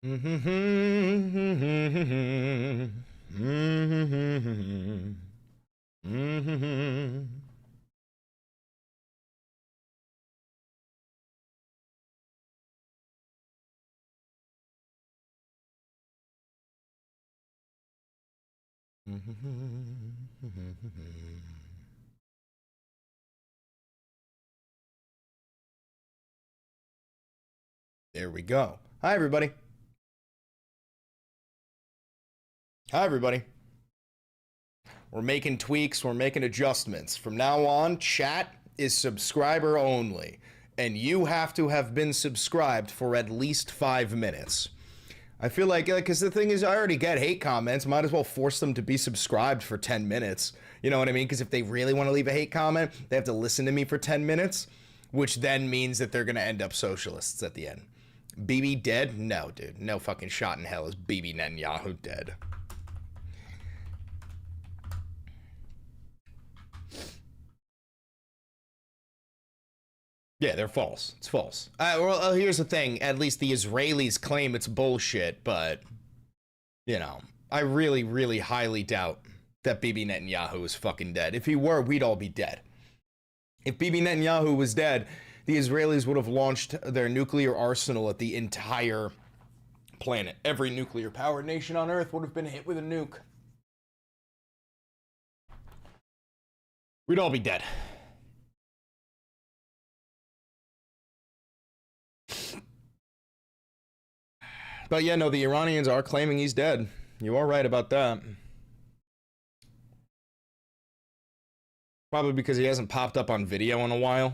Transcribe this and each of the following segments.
There we go. Hi, everybody. Hi, everybody. We're making tweaks, we're making adjustments. From now on, chat is subscriber only, and you have to have been subscribed for at least 5 minutes. I feel like, because the thing is, I already get hate comments, might as well force them to be subscribed for 10 minutes. You know what I mean? Because if they really want to leave a hate comment, they have to listen to me for 10 minutes, which then means that they're going to end up socialists at the end. Bibi dead? No, dude. No fucking shot in hell is Bibi Netanyahu dead. Yeah, they're false. It's false. Well, here's the thing. At least the Israelis claim it's bullshit, but, you know, I really, really highly doubt that Bibi Netanyahu is fucking dead. If he were, we'd all be dead. If Bibi Netanyahu was dead, the Israelis would have launched their nuclear arsenal at the entire planet. Every nuclear-powered nation on Earth would have been hit with a nuke. We'd all be dead. But yeah, no, the Iranians are claiming he's dead. You are right about that. Probably because he hasn't popped up on video in a while.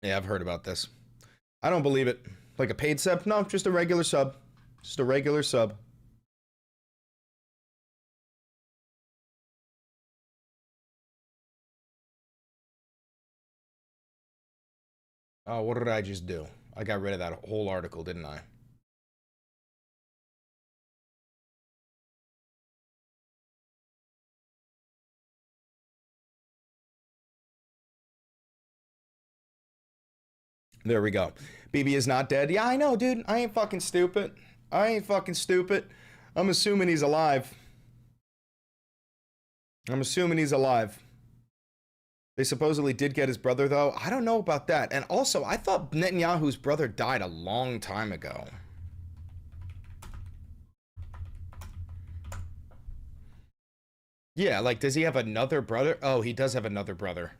Yeah, I've heard about this. I don't believe it. Like a paid sub? No, just a regular sub. Just a regular sub. Oh, what did I just do? I got rid of that whole article, didn't I? There we go. BB is not dead. Yeah, I know, dude. I ain't fucking stupid. I ain't fucking stupid. I'm assuming he's alive. I'm assuming he's alive. They supposedly did get his brother, though. I don't know about that. And also, I thought Netanyahu's brother died a long time ago. Yeah, like, does he have another brother? Oh, he does have another brother.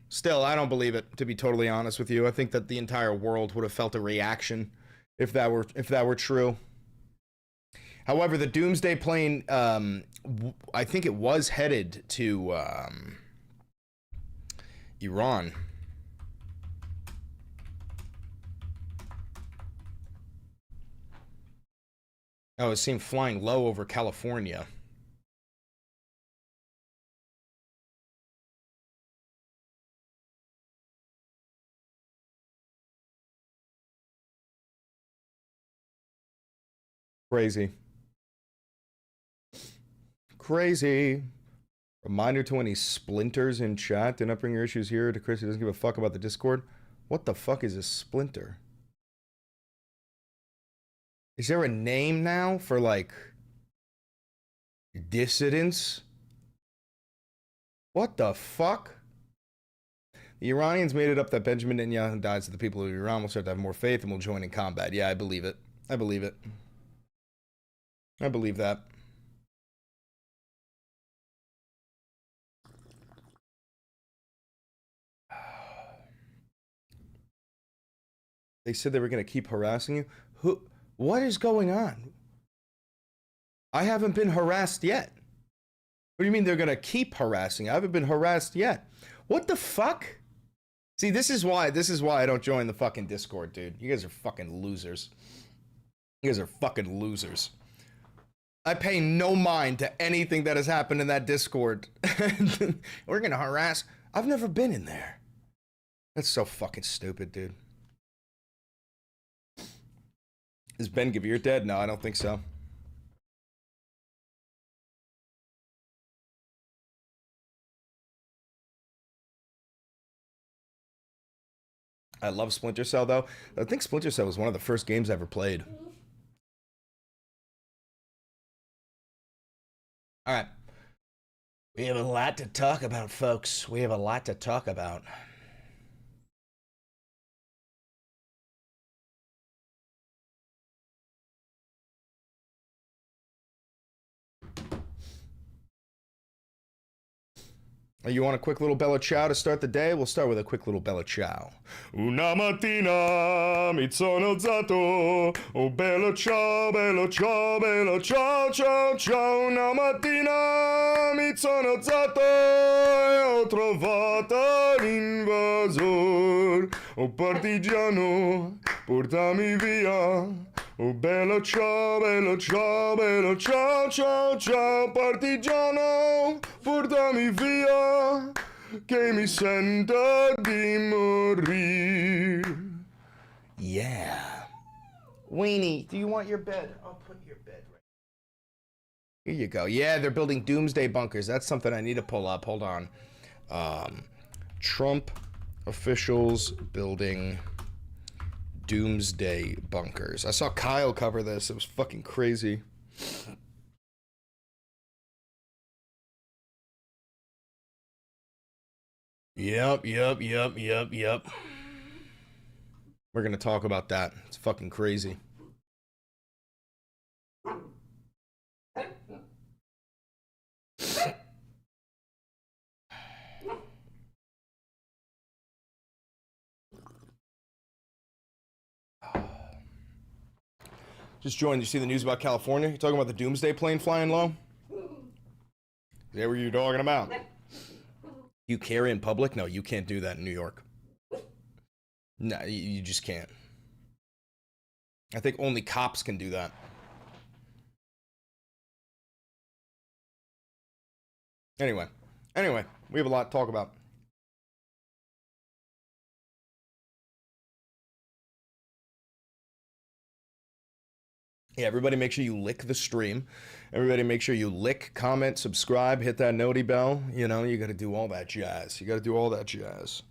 Still, I don't believe it, to be totally honest with you. I think that the entire world would have felt a reaction if that were true. However, the Doomsday plane, I think it was headed to Iran. Oh, it seemed flying low over California. Crazy. Crazy. Reminder to any splinters in chat. Do not bring your issues here to Chris who doesn't give a fuck about the Discord. What the fuck is a splinter? Is there a name now for, like, dissidents? What the fuck? The Iranians made it up that Benjamin Netanyahu died so the people of Iran will start to have more faith and will join in combat. Yeah, I believe it. I believe it. I believe that. They said they were going to keep harassing you. Who? What is going on? I haven't been harassed yet. What do you mean they're going to keep harassing? I haven't been harassed yet. What the fuck? See, this is why I don't join the fucking Discord, dude. You guys are fucking losers. You guys are fucking losers. I pay no mind to anything that has happened in that Discord. We're going to harass. I've never been in there. That's so fucking stupid, dude. Is Ben Gavir dead? No, I don't think so. I love Splinter Cell, though. I think Splinter Cell was one of the first games I ever played. All right. We have a lot to talk about, folks. We have a lot to talk about. You want a quick little Bella Ciao to start the day? We'll start with a quick little Bella Ciao. Una mattina mi sono alzato, oh bello ciao, bello ciao, bello ciao, ciao, ciao. Una mattina mi sono alzato e ho trovato l'invasor. Oh partigiano, portami via. Oh bello ciao, bello ciao, bello ciao, ciao, ciao, partigiano, portami via, che mi sento di morire. Yeah. Weenie, do you want your bed? I'll put your bed right here. You go. Yeah, they're building Doomsday bunkers. That's something I need to pull up. Hold on. Trump officials building Doomsday bunkers. I saw Kyle cover this. It was fucking crazy. Yep. We're gonna talk about that. It's fucking crazy. Just joined. You see the news about California? You talking about the Doomsday plane flying low? Is that what you're talking about? You carry in public? No, you can't do that in New York. No, you just can't. I think only cops can do that. Anyway, we have a lot to talk about. Yeah, everybody make sure you lick the stream. Everybody make sure you lick, comment, subscribe, hit that noti bell. You know, you got to do all that jazz. You got to do all that jazz.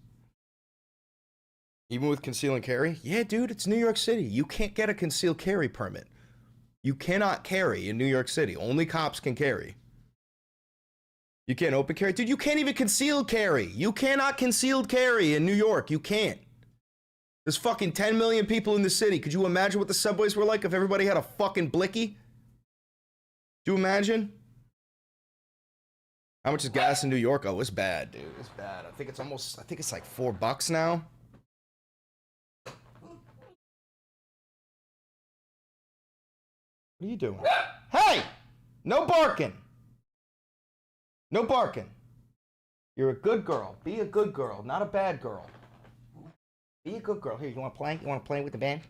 Even with conceal and carry? Yeah, dude, it's New York City. You can't get a concealed carry permit. You cannot carry in New York City. Only cops can carry. You can't open carry? Dude, you can't even concealed carry. You cannot concealed carry in New York. You can't. There's fucking 10 million people in the city. Could you imagine what the subways were like if everybody had a fucking blicky? Do you imagine? How much is gas in New York? Oh, it's bad, dude. It's bad. I think it's like $4 now. What are you doing? Hey! No barking! No barking. You're a good girl. Be a good girl, not a bad girl. Be a good girl. Here, you want to play? You want to play with the bed?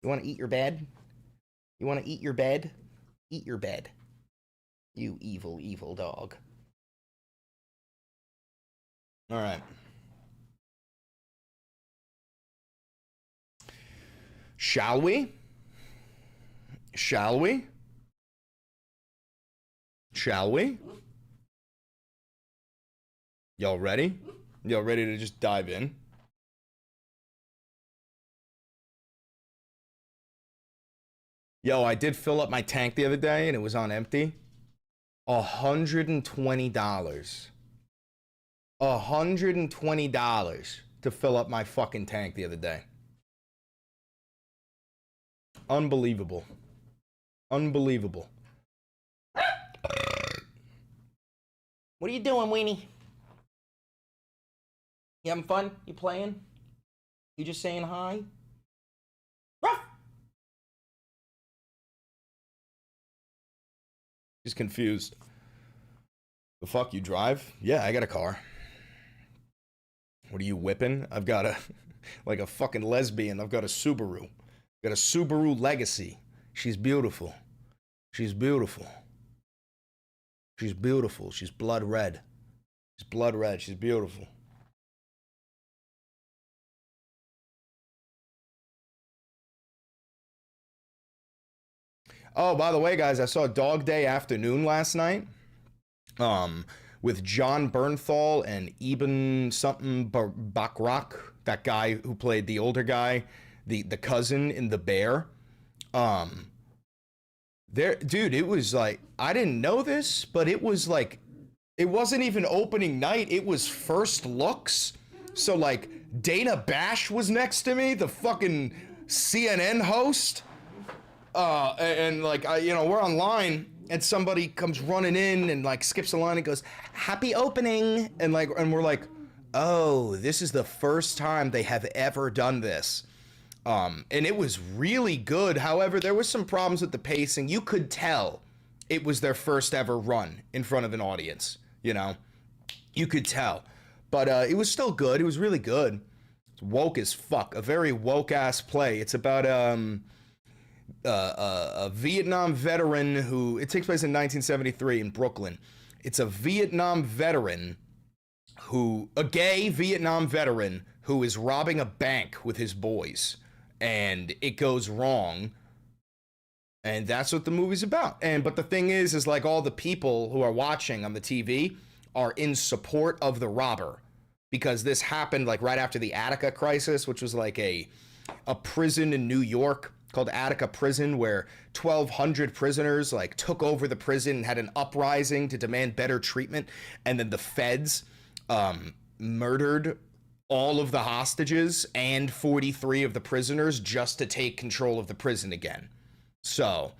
You want to eat your bed? You want to eat your bed? Eat your bed. You evil, evil dog. All right. Shall we? Shall we? Shall we? Y'all ready? Y'all ready to just dive in? Yo, I did fill up my tank the other day and it was on empty. $120. $120 to fill up my fucking tank the other day. Unbelievable. Unbelievable. What are you doing, Weenie? You having fun? You playing? You just saying hi? Ruff! He's confused. The fuck, you drive? Yeah, I got a car. What are you whipping? I've got a, like a fucking lesbian, I've got a Subaru. Got a Subaru Legacy. She's beautiful. She's beautiful. She's beautiful. She's blood red. She's blood red. She's beautiful. Oh, by the way, guys, I saw Dog Day Afternoon last night. With John Bernthal and Eben something Bachrach, that guy who played the older guy, the cousin in The Bear. There, dude, it was like, I didn't know this, but it was like, it wasn't even opening night. It was first looks. So like, Dana Bash was next to me, the fucking CNN host. And like, we're online, and somebody comes running in and like skips the line and goes, "Happy opening," and we're like, oh, this is the first time they have ever done this. And it was really good. However, there was some problems with the pacing. You could tell it was their first ever run in front of an audience. You could tell, but it was still good. It was really good. It's woke as fuck. A very woke ass play. It's about a Vietnam veteran who, it takes place in 1973 in Brooklyn. It's a Vietnam veteran a gay Vietnam veteran who is robbing a bank with his boys, and it goes wrong, and that's what the movie's about. But the thing is like, all the people who are watching on the TV are in support of the robber, because this happened like right after the Attica crisis, which was like a prison in New York called Attica Prison, where 1,200 prisoners like took over the prison and had an uprising to demand better treatment, and then the feds murdered all of the hostages and 43 of the prisoners just to take control of the prison again. So,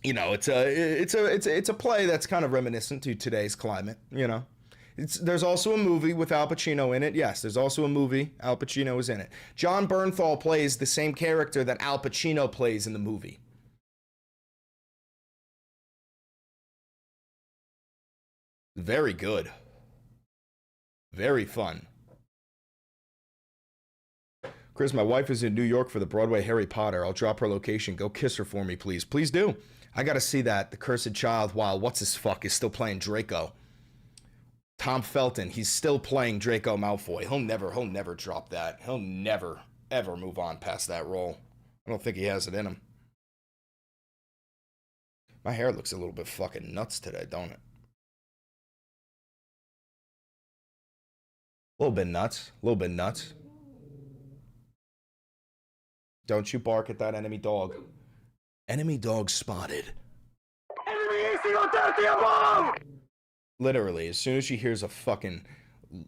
it's a play that's kind of reminiscent to today's climate. There's also a movie with Al Pacino in it. Yes, there's also a movie. Al Pacino is in it. John Bernthal plays the same character that Al Pacino plays in the movie. Very good. Very fun. Chris, my wife is in New York for the Broadway Harry Potter. I'll drop her location. Go kiss her for me, please. Please do. I gotta see that. The Cursed Child, while what's-his-fuck is still playing Draco. Tom Felton, he's still playing Draco Malfoy. He'll never drop that. He'll never, ever move on past that role. I don't think he has it in him. My hair looks a little bit fucking nuts today, don't it? A little bit nuts. A little bit nuts. Don't you bark at that enemy dog. Enemy dog spotted. Enemy AC on Literally, as soon as she hears a fucking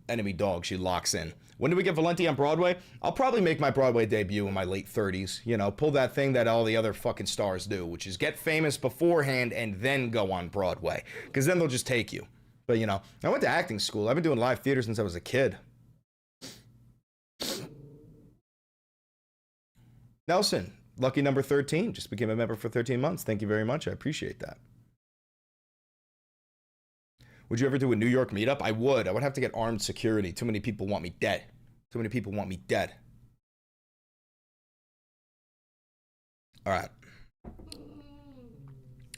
enemy dog, she locks in. When do we get Valenti on Broadway? I'll probably make my Broadway debut in my late 30s. Pull that thing that all the other fucking stars do, which is get famous beforehand and then go on Broadway. Because then they'll just take you. But, I went to acting school. I've been doing live theater since I was a kid. Nelson, lucky number 13, just became a member for 13 months. Thank you very much. I appreciate that. Would you ever do a New York meetup? I would. I would have to get armed security. Too many people want me dead. Too many people want me dead. All right.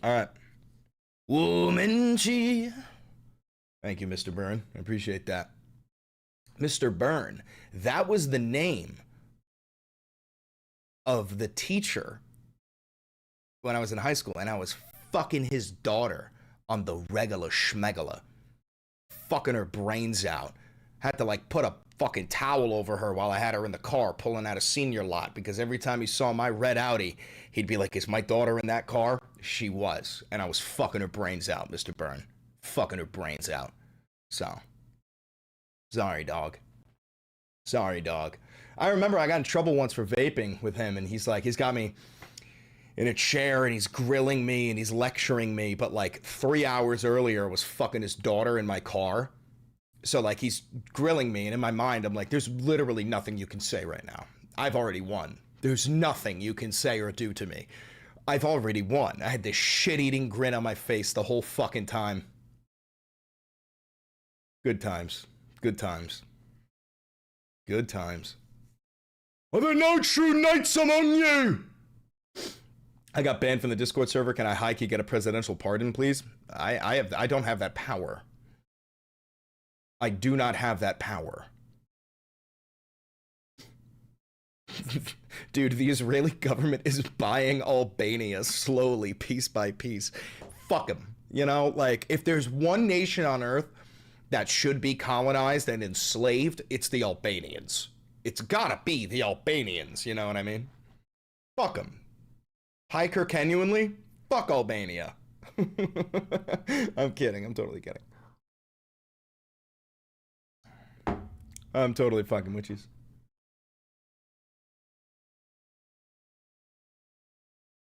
All right. Woman chi. Thank you, Mr. Byrne. I appreciate that. Mr. Byrne, that was the name of the teacher when I was in high school, and I was fucking his daughter on the regular schmegula, fucking her brains out. Had to like put a fucking towel over her while I had her in the car pulling out a senior lot, because every time he saw my red Audi, he'd be like, is my daughter in that car? She was. And I was fucking her brains out, Mr. Byrne. Fucking her brains out. So, sorry, dog. Sorry, dog. I remember I got in trouble once for vaping with him, and he's got me in a chair and he's grilling me and he's lecturing me, but like 3 hours earlier was fucking his daughter in my car. So like he's grilling me, and in my mind I'm like, there's literally nothing you can say right now. I've already won. There's nothing you can say or do to me. I've already won. I had this shit-eating grin on my face the whole fucking time. Good times. Good times. Good times. Are there no true knights among you? I got banned from the Discord server. Can I high-key get a presidential pardon, please? I don't have that power. I do not have that power. Dude, the Israeli government is buying Albania slowly, piece by piece. Fuck them. You know, like, if there's one nation on earth that should be colonized and enslaved, it's the Albanians. It's gotta be the Albanians, you know what I mean? Fuck them. Hiker genuinely? Fuck Albania. I'm kidding. I'm totally kidding. I'm totally fucking with you.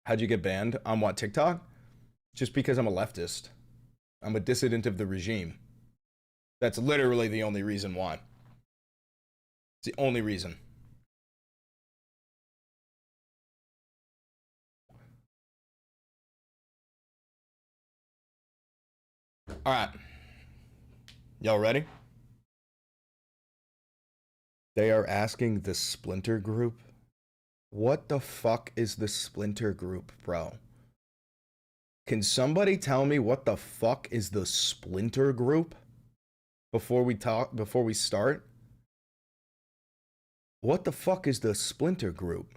How'd you get banned? On what, TikTok? Just because I'm a leftist. I'm a dissident of the regime. That's literally the only reason why. It's the only reason. All right. Y'all ready? They are asking the Splinter Group. What the fuck is the Splinter Group, bro? Can somebody tell me what the fuck is the Splinter Group? Before we start? What the fuck is the Splinter Group?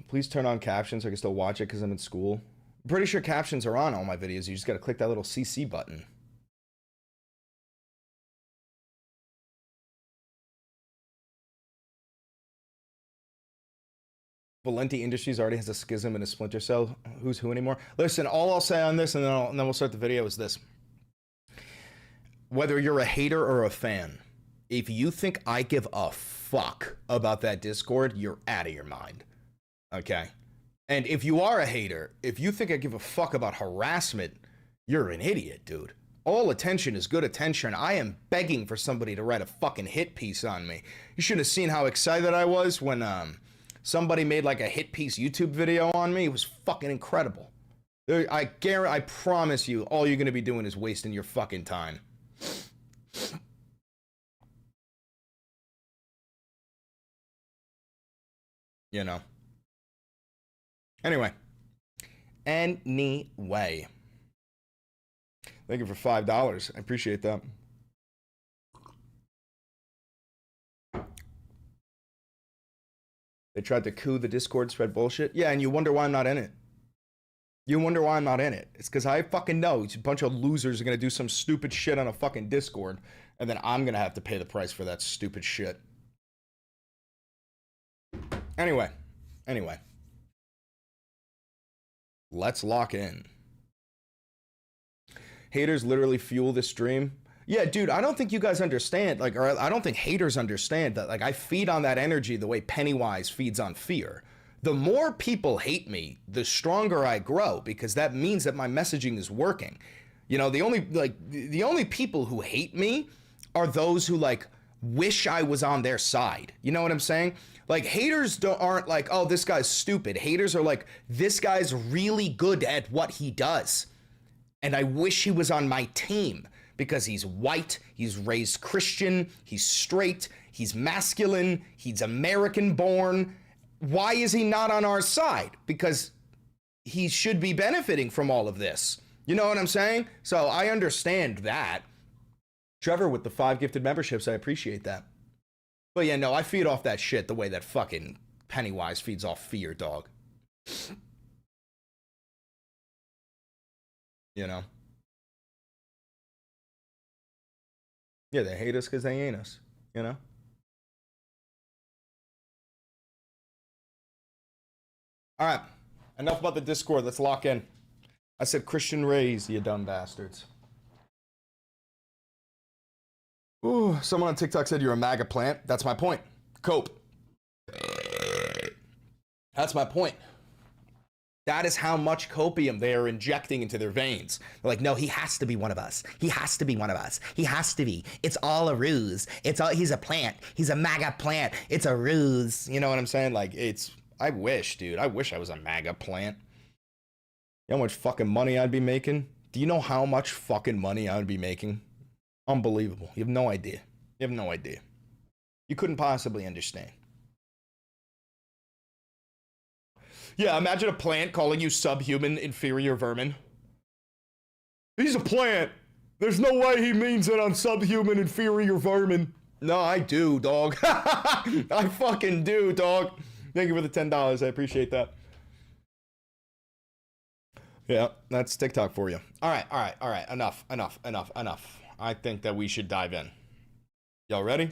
Please turn on captions so I can still watch it because I'm in school. I'm pretty sure captions are on all my videos. You just gotta click that little CC button. Valenti Industries already has a schism and a splinter cell. Who's who anymore? Listen, all I'll say on this, and then we'll start the video, is this. Whether you're a hater or a fan, if you think I give a fuck about that Discord, you're out of your mind. Okay? And if you are a hater, if you think I give a fuck about harassment, you're an idiot, dude. All attention is good attention. I am begging for somebody to write a fucking hit piece on me. You should have seen how excited I was when somebody made like a hit piece YouTube video on me. It was fucking incredible. I promise you, all you're gonna be doing is wasting your fucking time. You know. Anyway. Thank you for $5. I appreciate that. They tried to coup the Discord, spread bullshit. Yeah, and you wonder why I'm not in it. You wonder why I'm not in it. It's because I fucking know a bunch of losers are going to do some stupid shit on a fucking Discord, and then I'm going to have to pay the price for that stupid shit. Anyway. Let's lock in. Haters literally fuel this stream. Yeah, dude, I don't think you guys understand, like, or I don't think haters understand that, like, I feed on that energy the way Pennywise feeds on fear. The more people hate me, the stronger I grow, because that means that my messaging is working. You know, the only people who hate me are those who, like, wish I was on their side. You know what I'm saying? Like, haters aren't like, oh, this guy's stupid. Haters are like, this guy's really good at what he does, and I wish he was on my team. Because he's white, he's raised Christian, he's straight, he's masculine, he's American born. Why is he not on our side? Because he should be benefiting from all of this. You know what I'm saying? So I understand that. Trevor with the 5 gifted memberships, I appreciate that. But yeah, no, I feed off that shit the way that fucking Pennywise feeds off fear, dog. You know? Yeah, they hate us because they ain't us, you know? All right, enough about the Discord. Let's lock in. I said Christian Rays, you dumb bastards. Ooh, someone on TikTok said you're a MAGA plant. That's my point. Cope. That's my point. That is how much copium they are injecting into their veins. They're like, no, he has to be one of us. He has to be one of us. He has to be. It's all a ruse. He's a plant. He's a MAGA plant. It's a ruse. You know what I'm saying? Like, I wish, dude. I wish I was a MAGA plant. You know how much fucking money I'd be making? Do you know how much fucking money I would be making? Unbelievable. You have no idea. You have no idea. You couldn't possibly understand. Yeah, imagine a plant calling you subhuman inferior vermin. He's a plant. There's no way he means it on subhuman inferior vermin. No, I do, dog. I fucking do, dog. Thank you for the $10. I appreciate that. Yeah, that's TikTok for you. All right. Enough. I think that we should dive in. Y'all ready?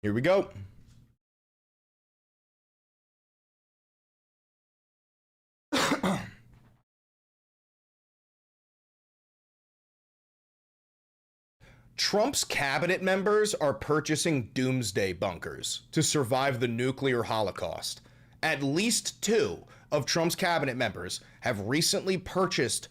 Here we go. Trump's cabinet members are purchasing doomsday bunkers to survive the nuclear holocaust. At least 2 of Trump's cabinet members have recently purchased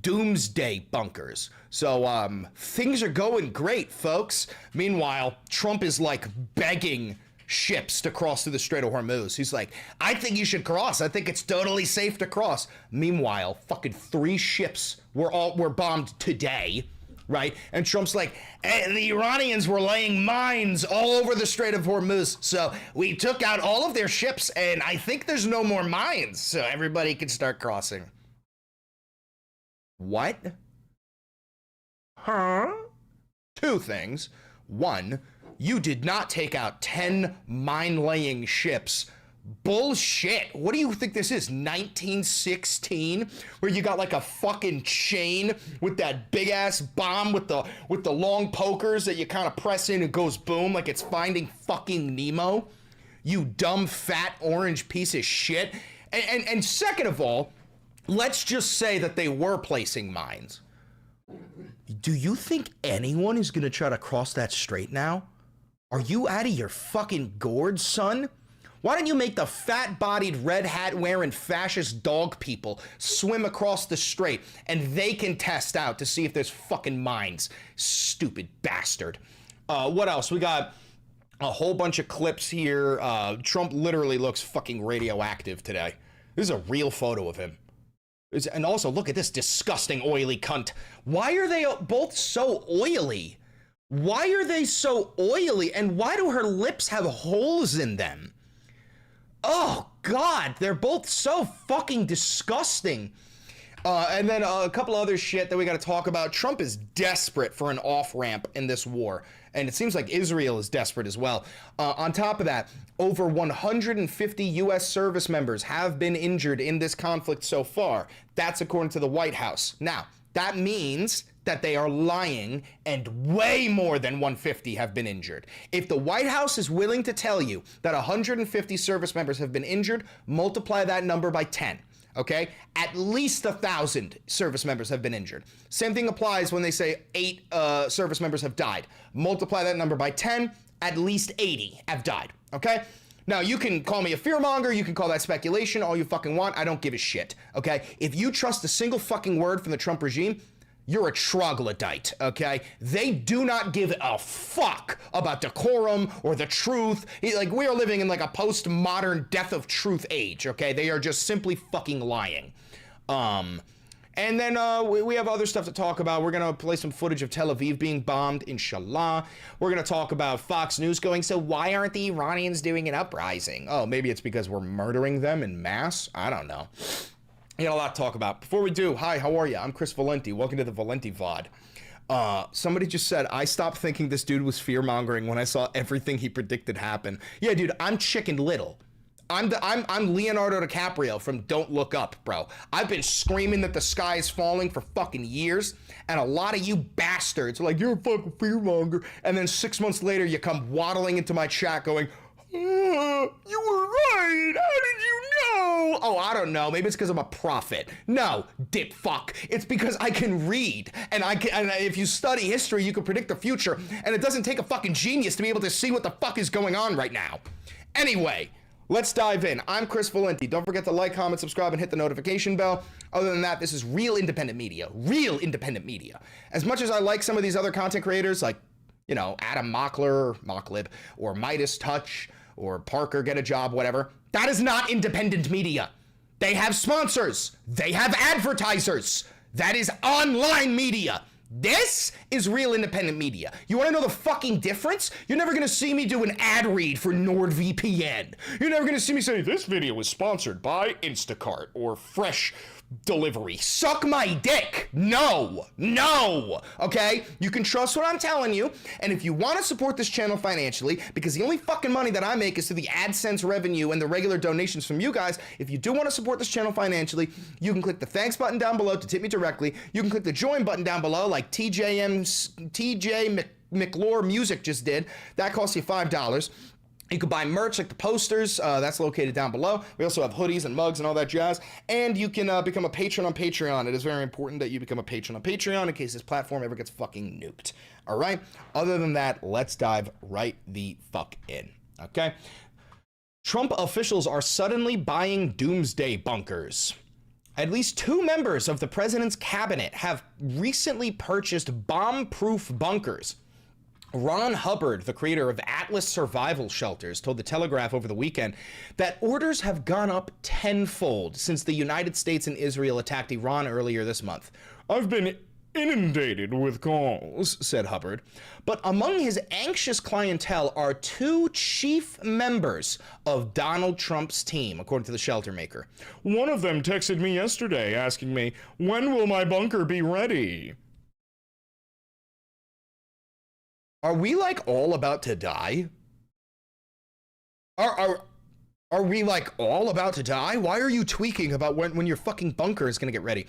doomsday bunkers. So, things are going great, folks. Meanwhile, Trump is like begging ships to cross through the Strait of Hormuz. He's like, I think you should cross. I think it's totally safe to cross. Meanwhile, fucking 3 ships were bombed today. Right? And Trump's like, hey, the Iranians were laying mines all over the Strait of Hormuz. So we took out all of their ships and I think there's no more mines. So everybody can start crossing. What? Huh? 2 things. 1, you did not take out 10 mine-laying ships. Bullshit. What do you think this is, 1916, where you got like a fucking chain with that big ass bomb with the long pokers that you kind of press in and goes boom like it's Finding fucking Nemo? You dumb fat orange piece of shit. And second of all, let's just say that they were placing mines. Do you think anyone is gonna try to cross that strait now? Are you out of your fucking gourd, son? Why don't you make the fat-bodied, red hat-wearing fascist dog people swim across the strait and they can test out to see if there's fucking mines? Stupid bastard. What else? We got a whole bunch of clips here. Trump literally looks fucking radioactive today. This is a real photo of him. And also, look at this disgusting oily cunt. Why are they both so oily? Why are they so oily? And why do her lips have holes in them? Oh, God, they're both so fucking disgusting. And then a couple other shit that we got to talk about. Trump is desperate for an off-ramp in this war. And it seems like Israel is desperate as well. On top of that, over 150 U.S. service members have been injured in this conflict so far. That's according to the White House. Now, that means that they are lying and way more than 150 have been injured. If the White House is willing to tell you that 150 service members have been injured, multiply that number by 10. Okay? At least 1,000 service members have been injured. Same thing applies when they say 8 service members have died. Multiply that number by 10, at least 80 have died. Okay? Now, you can call me a fearmonger, you can call that speculation, all you fucking want, I don't give a shit. Okay? If you trust a single fucking word from the Trump regime, you're a troglodyte, okay? They do not give a fuck about decorum or the truth. Like, we are living in like a postmodern death of truth age, okay? They are just simply fucking lying. And then we have other stuff to talk about. We're gonna play some footage of Tel Aviv being bombed, inshallah. We're gonna talk about Fox News going, so why aren't the Iranians doing an uprising? Oh, maybe it's because we're murdering them in mass? I don't know. We got a lot to talk about. Before we do, hi, how are you? I'm Chris Valenti. Welcome to the Valenti VOD. Somebody just said, I stopped thinking this dude was fear-mongering when I saw everything he predicted happen. Yeah, dude, I'm Chicken Little. I'm Leonardo DiCaprio from Don't Look Up, bro. I've been screaming that the sky is falling for fucking years, and a lot of you bastards are like, you're a fucking fear-monger, and then 6 months later, you come waddling into my chat going, you were right. How did you know? Oh, I don't know. Maybe it's because I'm a prophet. No, dip fuck. It's because I can read, and if you study history, you can predict the future, and it doesn't take a fucking genius to be able to see what the fuck is going on right now. Anyway, let's dive in. I'm Chris Valenti. Don't forget to like, comment, subscribe, and hit the notification bell. Other than that, this is real independent media. Real independent media. As much as I like some of these other content creators, like, you know, Adam Mocklib, or Midas Touch, or Parker Get a Job, whatever. That is not independent media. They have sponsors. They have advertisers. That is online media. This is real independent media. You want to know the fucking difference? You're never going to see me do an ad read for NordVPN. You're never going to see me say, this video was sponsored by Instacart or Fresh Delivery. Suck my dick. No, okay? You can trust what I'm telling you, and if you want to support this channel financially, because the only fucking money that I make is through the AdSense revenue and the regular donations from you guys, if you do want to support this channel financially, you can click the thanks button down below to tip me directly. You can click the join button down below like TJ McLaurin Music just did. That costs you $5. You can buy merch like the posters, that's located down below. We also have hoodies and mugs and all that jazz. And you can become a patron on Patreon. It is very important that you become a patron on Patreon in case this platform ever gets fucking nuked. All right? Other than that, let's dive right the fuck in, okay? Trump officials are suddenly buying Doomsday bunkers. At least 2 members of the president's cabinet have recently purchased bomb-proof bunkers. Ron Hubbard, the creator of Atlas Survival Shelters, told The Telegraph over the weekend that orders have gone up tenfold since the United States and Israel attacked Iran earlier this month. I've been inundated with calls, said Hubbard. But among his anxious clientele are 2 chief members of Donald Trump's team, according to the shelter maker. One of them texted me yesterday asking me, when will my bunker be ready? Are we like all about to die? Are we like all about to die? Why are you tweaking about when your fucking bunker is gonna get ready?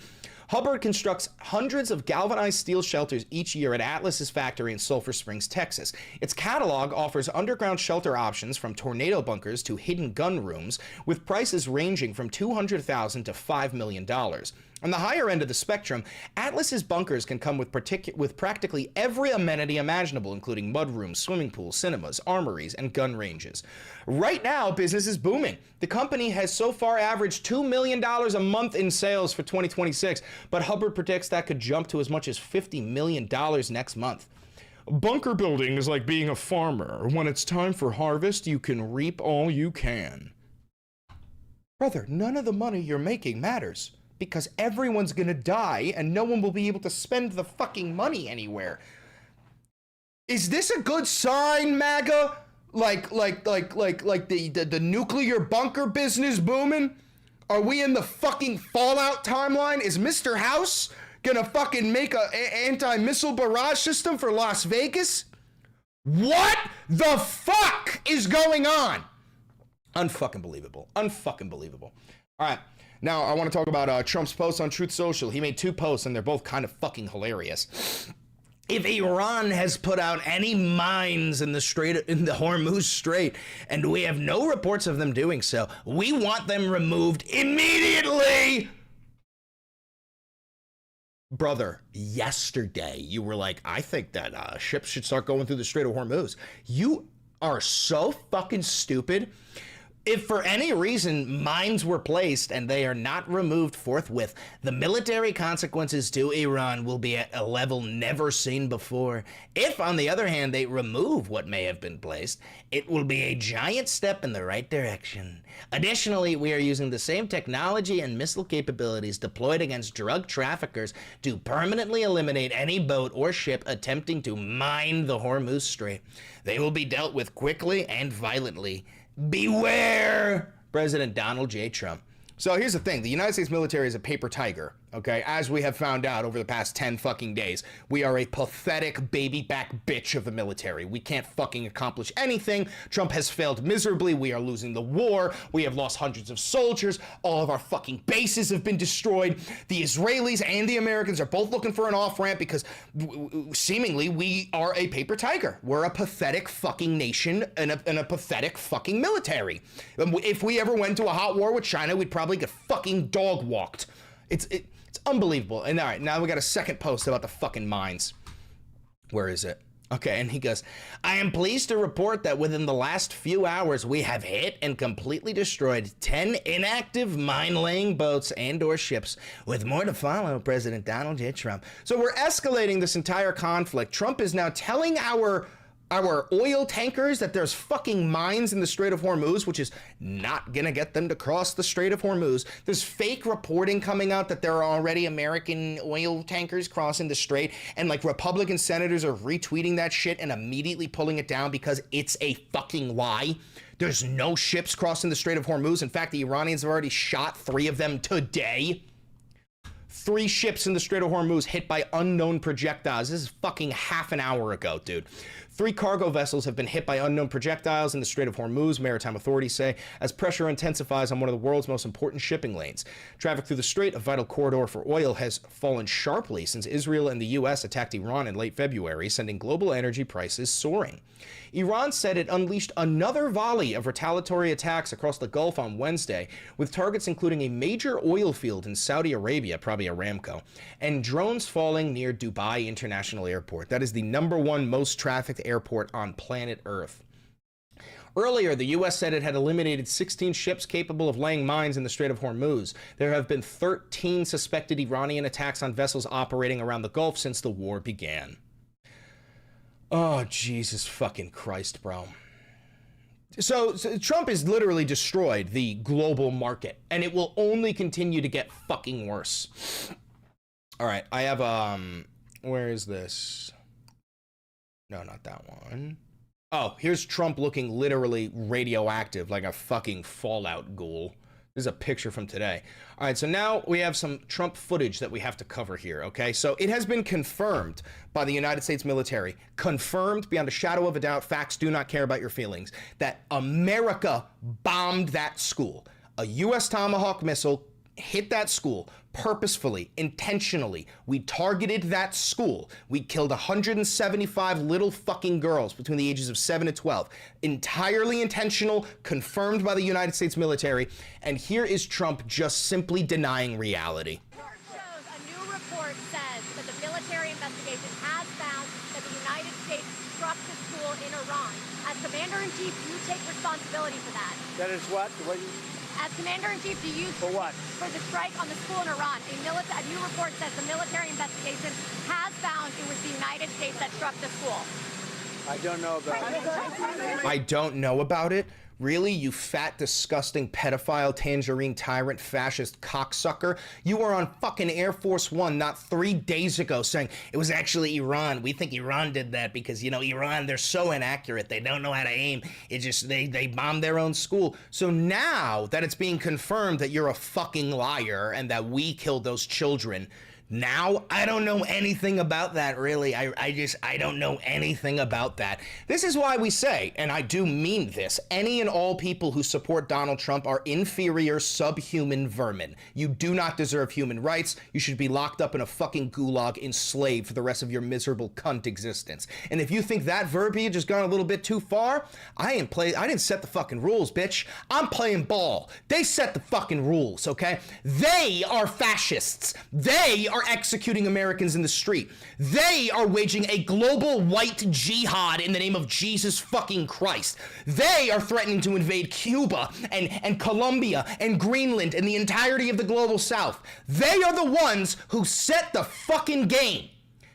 Hubbard constructs hundreds of galvanized steel shelters each year at Atlas's factory in Sulphur Springs, Texas. Its catalog offers underground shelter options from tornado bunkers to hidden gun rooms, with prices ranging from $200,000 to $5 million. On the higher end of the spectrum, Atlas's bunkers can come with practically every amenity imaginable, including mudrooms, swimming pools, cinemas, armories, and gun ranges. Right now, business is booming. The company has so far averaged $2 million a month in sales for 2026, but Hubbard predicts that could jump to as much as $50 million next month. Bunker building is like being a farmer. When it's time for harvest, you can reap all you can. Brother, none of the money you're making matters, because everyone's gonna die and no one will be able to spend the fucking money anywhere. Is this a good sign, MAGA? Like the nuclear bunker business booming? Are we in the fucking Fallout timeline? Is Mr. House gonna fucking make a anti-missile barrage system for Las Vegas? What the fuck is going on? Unfucking believable. Unfucking believable. All right. Now, I want to talk about Trump's post on Truth Social. He made 2 posts, and they're both kind of fucking hilarious. If Iran has put out any mines in the Hormuz Strait, and we have no reports of them doing so, we want them removed immediately. Brother, yesterday you were like, I think that ships should start going through the Strait of Hormuz. You are so fucking stupid. If for any reason mines were placed and they are not removed forthwith, the military consequences to Iran will be at a level never seen before. If, on the other hand, they remove what may have been placed, it will be a giant step in the right direction. Additionally, we are using the same technology and missile capabilities deployed against drug traffickers to permanently eliminate any boat or ship attempting to mine the Hormuz Strait. They will be dealt with quickly and violently. Beware, President Donald J. Trump. So here's the thing. The United States military is a paper tiger, okay? As we have found out over the past 10 fucking days, we are a pathetic baby back bitch of the military. We can't fucking accomplish anything. Trump has failed miserably. We are losing the war. We have lost hundreds of soldiers. All of our fucking bases have been destroyed. The Israelis and the Americans are both looking for an off-ramp because seemingly we are a paper tiger. We're a pathetic fucking nation and a pathetic fucking military. If we ever went to a hot war with China, we'd probably get fucking dog walked. It's unbelievable. And all right, now we got a second post about the fucking mines. Where is it? Okay, and he goes, I am pleased to report that within the last few hours, we have hit and completely destroyed 10 inactive mine-laying boats and/or ships, with more to follow, President Donald J. Trump. So we're escalating this entire conflict. Trump is now telling our our oil tankers that there's fucking mines in the Strait of Hormuz, which is not gonna get them to cross the Strait of Hormuz. There's fake reporting coming out that there are already American oil tankers crossing the strait, and like Republican senators are retweeting that shit and immediately pulling it down because it's a fucking lie. There's no ships crossing the Strait of Hormuz. In fact, the Iranians have already shot 3 of them today. 3 ships in the Strait of Hormuz hit by unknown projectiles. This is fucking half an hour ago, dude. 3 cargo vessels have been hit by unknown projectiles in the Strait of Hormuz, maritime authorities say, as pressure intensifies on one of the world's most important shipping lanes. Traffic through the strait, a vital corridor for oil, has fallen sharply since Israel and the U.S. attacked Iran in late February, sending global energy prices soaring. Iran said it unleashed another volley of retaliatory attacks across the Gulf on Wednesday, with targets including a major oil field in Saudi Arabia, probably Aramco, and drones falling near Dubai International Airport. That is the #1 most trafficked airport on planet Earth. Earlier, the U.S. said it had eliminated 16 ships capable of laying mines in the Strait of Hormuz. There have been 13 suspected Iranian attacks on vessels operating around the Gulf since the war began. Oh, Jesus fucking Christ, bro. So Trump has literally destroyed the global market, and it will only continue to get fucking worse. All right, I have, where is this? No, not that one. Oh, here's Trump looking literally radioactive, like a fucking Fallout ghoul. This is a picture from today. All right, so now we have some Trump footage that we have to cover here, okay? So it has been confirmed by the United States military, confirmed beyond a shadow of a doubt, facts do not care about your feelings, that America bombed that school. A U.S. Tomahawk missile hit that school purposefully, intentionally. We targeted that school. We killed 175 little fucking girls between the ages of 7 and 12. Entirely intentional, confirmed by the United States military. And here is Trump just simply denying reality. A new report says that the military investigation has found that the United States struck the school in Iran. As Commander-in-Chief, you take responsibility for that. That is what? As Commander-in-Chief, do you... For what? For the strike on the school in Iran. A new report says the military investigation has found it was the United States that struck the school. I don't know about it. I don't know about it? Really, you fat, disgusting, pedophile, tangerine, tyrant, fascist cocksucker? You were on fucking Air Force One not 3 days ago saying it was actually Iran. We think Iran did that because, you know, Iran, they're so inaccurate. They don't know how to aim. It just, they bombed their own school. So now that it's being confirmed that you're a fucking liar and that we killed those children, now, I don't know anything about that, really. I don't know anything about that. This is why we say, and I do mean this, any and all people who support Donald Trump are inferior, subhuman vermin. You do not deserve human rights. You should be locked up in a fucking gulag, enslaved for the rest of your miserable cunt existence. And if you think that verbiage has gone a little bit too far, I didn't set the fucking rules, bitch. I'm playing ball. They set the fucking rules, okay? They are fascists. They are executing Americans in the street. They are waging a global white jihad in the name of Jesus fucking Christ. They are threatening to invade Cuba and Colombia and Greenland and the entirety of the global south. They are the ones who set the fucking game.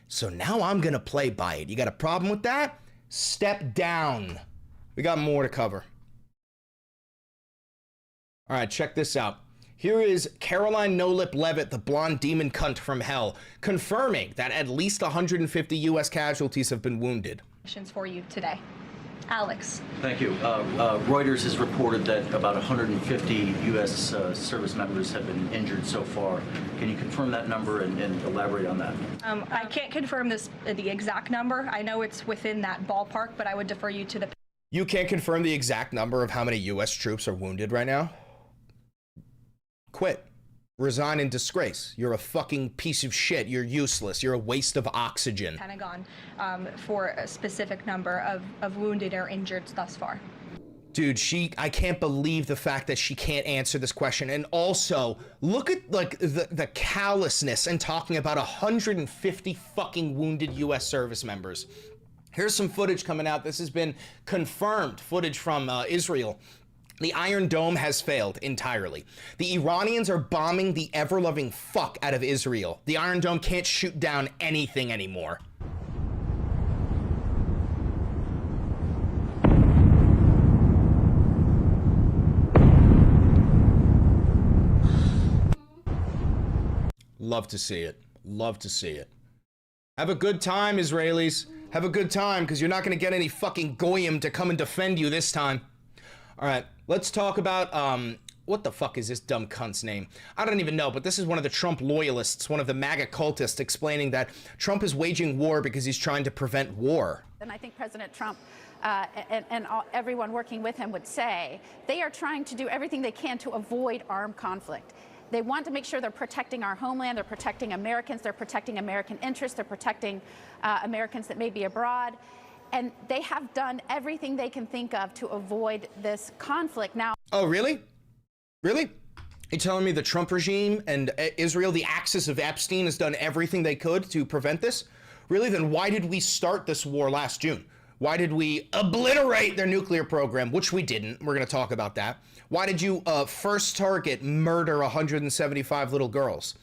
So now I'm gonna play by it. You got a problem with that? Step down. We got more to cover. All right, check this out. Here is Caroline No-Lip Levitt, the blonde demon cunt from hell, confirming that at least 150 U.S. casualties have been wounded. For you today. Alex. Thank you. Reuters has reported that about 150 U.S. service members have been injured so far. Can you confirm that number and elaborate on that? I can't confirm the exact number. I know it's within that ballpark, but I would defer you to the... You can't confirm the exact number of how many U.S. troops are wounded right now? Quit. Resign in disgrace. You're a fucking piece of shit. You're useless. You're a waste of oxygen. Pentagon for a specific number of wounded or injured thus far. Dude, I can't believe the fact that she can't answer this question. And also, look at like the callousness in talking about 150 fucking wounded U.S. service members. Here's some footage coming out. This has been confirmed footage from Israel. The Iron Dome has failed entirely. The Iranians are bombing the ever-loving fuck out of Israel. The Iron Dome can't shoot down anything anymore. Love to see it. Love to see it. Have a good time, Israelis. Have a good time, because you're not going to get any fucking goyim to come and defend you this time. All right, let's talk about, what the fuck is this dumb cunt's name? I don't even know, but this is one of the Trump loyalists, one of the MAGA cultists, explaining that Trump is waging war because he's trying to prevent war. And I think President Trump everyone working with him would say they are trying to do everything they can to avoid armed conflict. They want to make sure they're protecting our homeland, they're protecting Americans, they're protecting American interests, they're protecting Americans that may be abroad. And they have done everything they can think of to avoid this conflict. Now, oh, really? Really? You're telling me the Trump regime and Israel, the axis of Epstein, has done everything they could to prevent this? Really? Then why did we start this war last June? Why did we obliterate their nuclear program, which we didn't? We're going to talk about that. Why did you first target murder 175 little girls?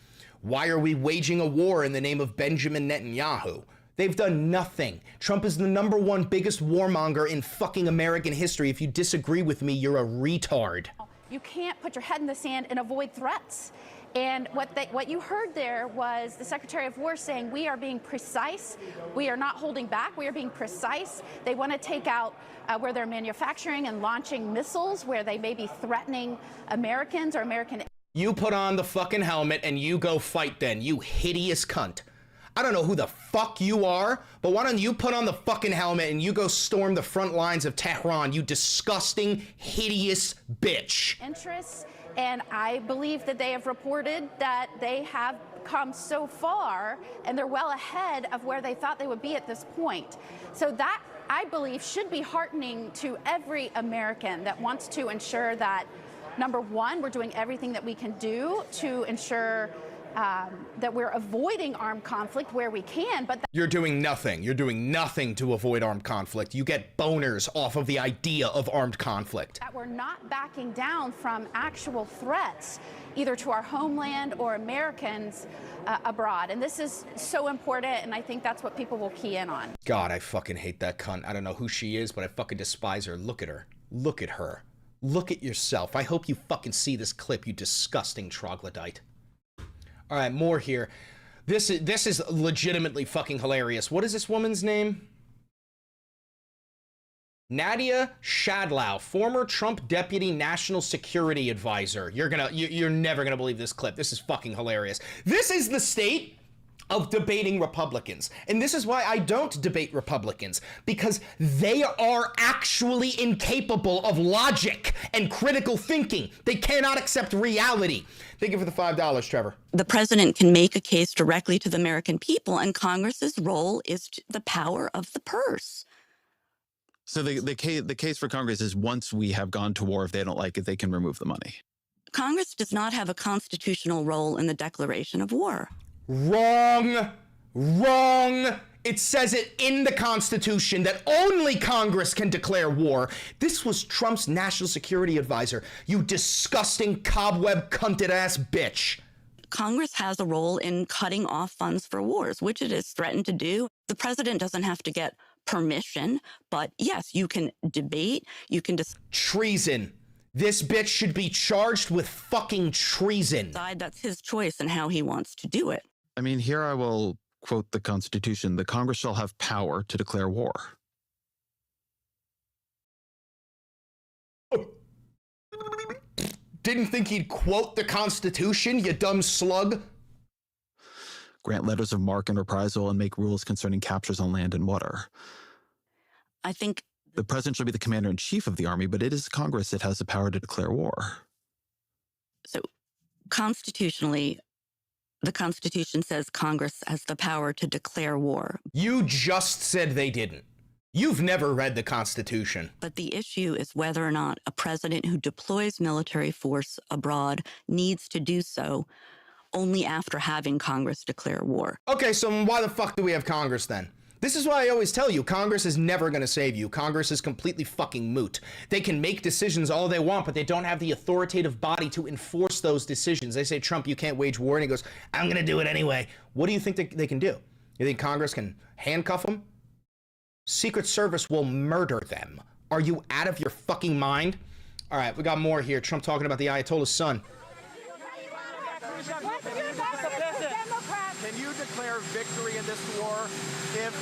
Why are we waging a war in the name of Benjamin Netanyahu? They've done nothing. Trump is the #1 biggest warmonger in fucking American history. If you disagree with me, you're a retard. you can't put your head in the sand and avoid threats. And what you heard there was the Secretary of War saying, we are being precise. We are not holding back. We are being precise. They want to take out where they're manufacturing and launching missiles, where they may be threatening Americans or American. You put on the fucking helmet and you go fight then, you hideous cunt. I don't know who the fuck you are, but why don't you put on the fucking helmet and you go storm the front lines of Tehran, you disgusting, hideous bitch. Interests. And I believe that they have reported that they have come so far and they're well ahead of where they thought they would be at this point. So that, I believe, should be heartening to every American that wants to ensure that, number one, we're doing everything that we can do to ensure that we're avoiding armed conflict where we can, but you're doing nothing. You're doing nothing to avoid armed conflict. You get boners off of the idea of armed conflict. That we're not backing down from actual threats, either to our homeland or Americans abroad. And this is so important, and I think that's what people will key in on. God, I fucking hate that cunt. I don't know who she is, but I fucking despise her. Look at her. Look at her. Look at yourself. I hope you fucking see this clip, you disgusting troglodyte. All right, more here. This is legitimately fucking hilarious. What is this woman's name? Nadia Shadlow, former Trump deputy national security advisor. You're never gonna believe this clip. This is fucking hilarious. This is the state of debating Republicans. And this is why I don't debate Republicans, because they are actually incapable of logic and critical thinking. They cannot accept reality. Thank you for the $5, Trevor. The president can make a case directly to the American people, and Congress's role is the power of the purse. So the case for Congress is once we have gone to war, if they don't like it, they can remove the money. Congress does not have a constitutional role in the declaration of war. Wrong. Wrong. It says it in the Constitution that only Congress can declare war. This was Trump's national security advisor, you disgusting cobweb cunted ass bitch. Congress has a role in cutting off funds for wars, which it has threatened to do. The president doesn't have to get permission, but yes, you can debate, you can treason. This bitch should be charged with fucking treason. That's his choice and how he wants to do it. I mean, here I will quote the Constitution: the Congress shall have power to declare war. Didn't think he'd quote the Constitution, you dumb slug. Grant letters of marque and reprisal and make rules concerning captures on land and water. I think the president shall be the commander-in-chief of the army, but it is Congress that has the power to declare war. So constitutionally, the Constitution says Congress has the power to declare war. You just said they didn't. You've never read the Constitution. But the issue is whether or not a president who deploys military force abroad needs to do so only after having Congress declare war. Okay, so why the fuck do we have Congress then? This is why I always tell you, Congress is never going to save you. Congress is completely fucking moot. They can make decisions all they want, but they don't have the authoritative body to enforce those decisions. They say, Trump, you can't wage war, and he goes, I'm going to do it anyway. What do you think they can do? You think Congress can handcuff them? Secret Service will murder them. Are you out of your fucking mind? All right, we got more here. Trump talking about the Ayatollah's son. you declare victory in this war if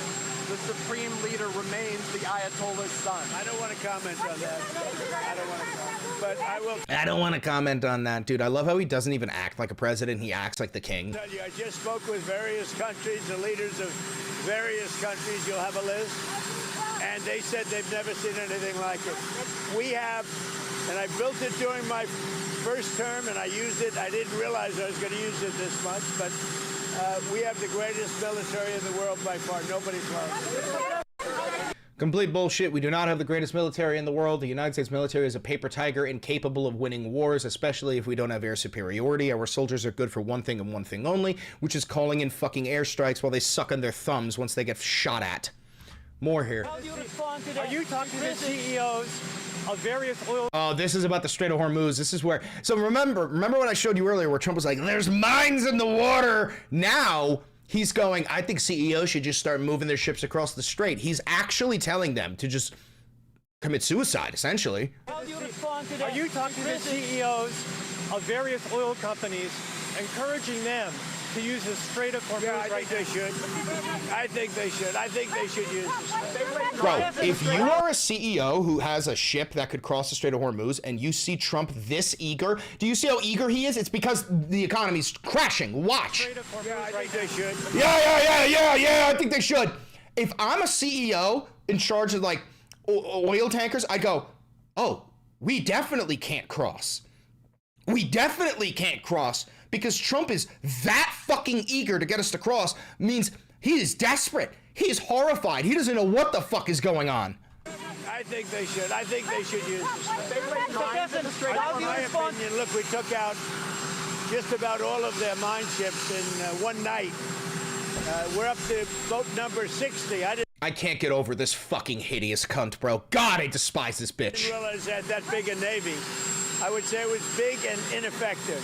the supreme leader remains the Ayatollah's son? I don't want to comment on that. I don't want to comment, but I will. I don't want to comment on that, dude. I love how he doesn't even act like a president. He acts like the king. Tell you, I just spoke with various countries, the leaders of various countries. You'll have a list. And they said they've never seen anything like it. We have, and I built it during my first term, and I used it. I didn't realize I was going to use it this much, but we have the greatest military in the world by far. Nobody close. Complete bullshit. We do not have the greatest military in the world. The United States military is a paper tiger, incapable of winning wars, especially if we don't have air superiority. Our soldiers are good for one thing and one thing only, which is calling in fucking airstrikes while they suck on their thumbs once they get shot at. More here. How do you respond to that? Are you talking to the CEOs of various oil? Oh, this is about the Strait of Hormuz. This is where. So remember what I showed you earlier, where Trump was like, "There's mines in the water." Now he's going, "I think CEOs should just start moving their ships across the strait." He's actually telling them to just commit suicide, essentially. How do you respond to that? Are you talking to the CEOs of various oil companies, encouraging them to use the Strait of Hormuz? Yeah, I think they should. I think they should. I think they should use the Strait. Bro, if you are a CEO who has a ship that could cross the Strait of Hormuz and you see Trump this eager, do you see how eager he is? It's because the economy's crashing. Watch. Yeah, I think they should. Yeah, I think they should. If I'm a CEO in charge of like oil tankers, I go, "Oh, we definitely can't cross. We definitely can't cross." Because Trump is that fucking eager to get us to cross means he is desperate. He is horrified. He doesn't know what the fuck is going on. I think they should. I think they should use the Strait. In my opinion, look, we took out just about all of their mine ships in one night. We're up to boat number 60. I can't get over this fucking hideous cunt, bro. God, I despise this bitch. I didn't realize that big a Navy. I would say it was big and ineffective.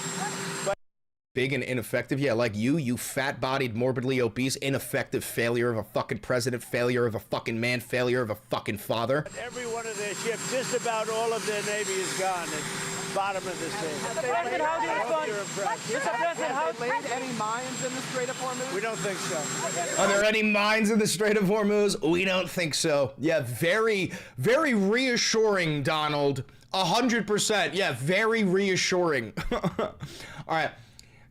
Big and ineffective? Yeah, like you fat-bodied, morbidly obese, ineffective failure of a fucking president, failure of a fucking man, failure of a fucking father. Every one of their ships, just about all of their Navy is gone at the bottom of the sea. Mr. President, how do you respond? Mr. President, have they laid any mines in the Strait of Hormuz? We don't think so. Are there any mines in the Strait of Hormuz? We don't think so. Yeah, very, very reassuring, Donald. 100%. Yeah, very reassuring. All right.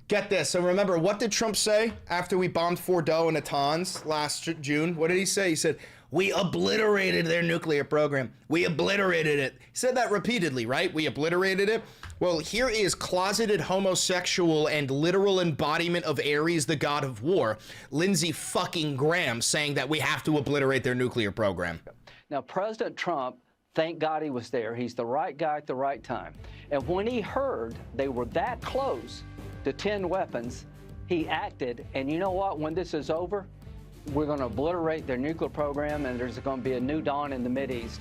Get this. So remember, what did Trump say after we bombed Fordo and Natanz last June? What did he say? He said, "We obliterated their nuclear program. We obliterated it." He said that repeatedly, right? We obliterated it. Well, here is closeted homosexual and literal embodiment of Ares, the god of war, Lindsey fucking Graham, saying that we have to obliterate their nuclear program. Now, President Trump, thank God he was there. He's the right guy at the right time. And when he heard they were that close to 10 weapons, he acted. And you know what? When this is over, we're going to obliterate their nuclear program, and there's going to be a new dawn in the Mideast.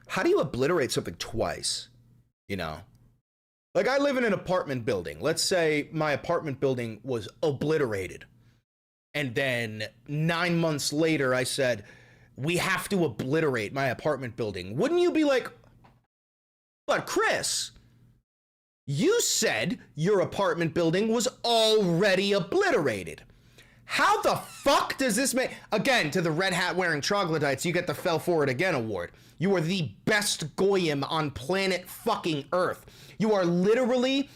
How do you obliterate something twice? You know? Like, I live in an apartment building. Let's say my apartment building was obliterated. And then 9 months later, I said, "We have to obliterate my apartment building." Wouldn't you be like, "But Chris, you said your apartment building was already obliterated. How the fuck does this make..." Again, to the red hat wearing troglodytes, you get the Fell For It Again award. You are the best goyim on planet fucking Earth. You are literally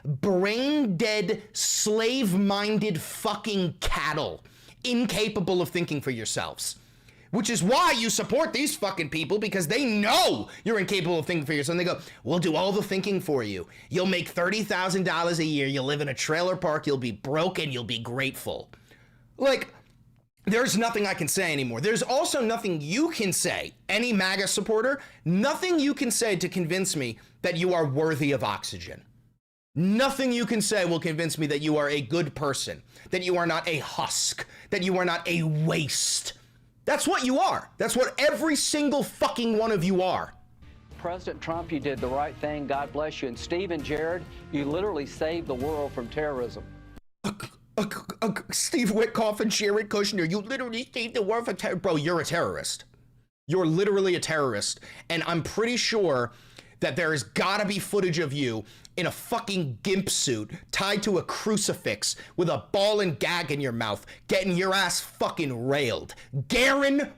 brain dead, slave-minded fucking cattle, incapable of thinking for yourselves. Which is why you support these fucking people, because they know you're incapable of thinking for yourself. And they go, "We'll do all the thinking for you. You'll make $30,000 a year. You'll live in a trailer park. You'll be broke and you'll be grateful." Like, there's nothing I can say anymore. There's also nothing you can say, any MAGA supporter, nothing you can say to convince me that you are worthy of oxygen. Nothing you can say will convince me that you are a good person, that you are not a husk, that you are not a waste. That's what you are. That's what every single fucking one of you are. President Trump, you did the right thing. God bless you. And Steve and Jared, you literally saved the world from terrorism. Steve Witkoff and Jared Kushner, you literally saved the world from terrorism. Bro, you're a terrorist. You're literally a terrorist. And I'm pretty sure that there has got to be footage of you in a fucking gimp suit tied to a crucifix with a ball and gag in your mouth getting your ass fucking railed. Guaranteed.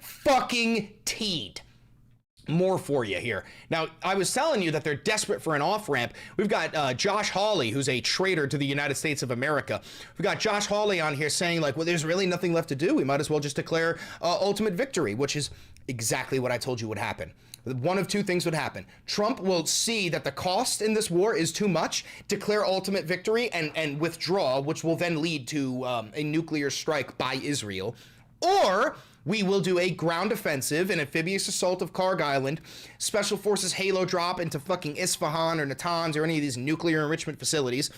More for you here. Now, I was telling you that they're desperate for an off-ramp. We've got Josh Hawley, who's a traitor to the United States of America. We've got Josh Hawley on here saying, like, well, there's really nothing left to do. We might as well just declare ultimate victory, which is exactly what I told you would happen. One of two things would happen. Trump will see that the cost in this war is too much, declare ultimate victory, and withdraw, which will then lead to a nuclear strike by Israel. Or we will do a ground offensive, an amphibious assault of Karg Island, special forces halo drop into fucking Isfahan or Natanz or any of these nuclear enrichment facilities.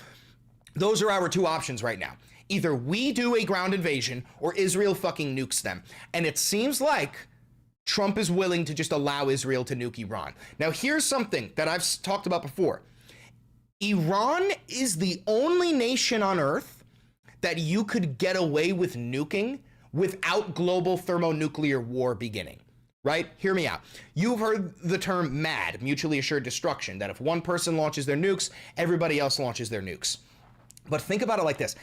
Those are our two options right now. Either we do a ground invasion or Israel fucking nukes them. And it seems like Trump is willing to just allow Israel to nuke Iran. Now, here's something that I've talked about before. Iran is the only nation on earth that you could get away with nuking without global thermonuclear war beginning, right? Hear me out. You've heard the term MAD, mutually assured destruction, that if one person launches their nukes, everybody else launches their nukes. But think about it like this.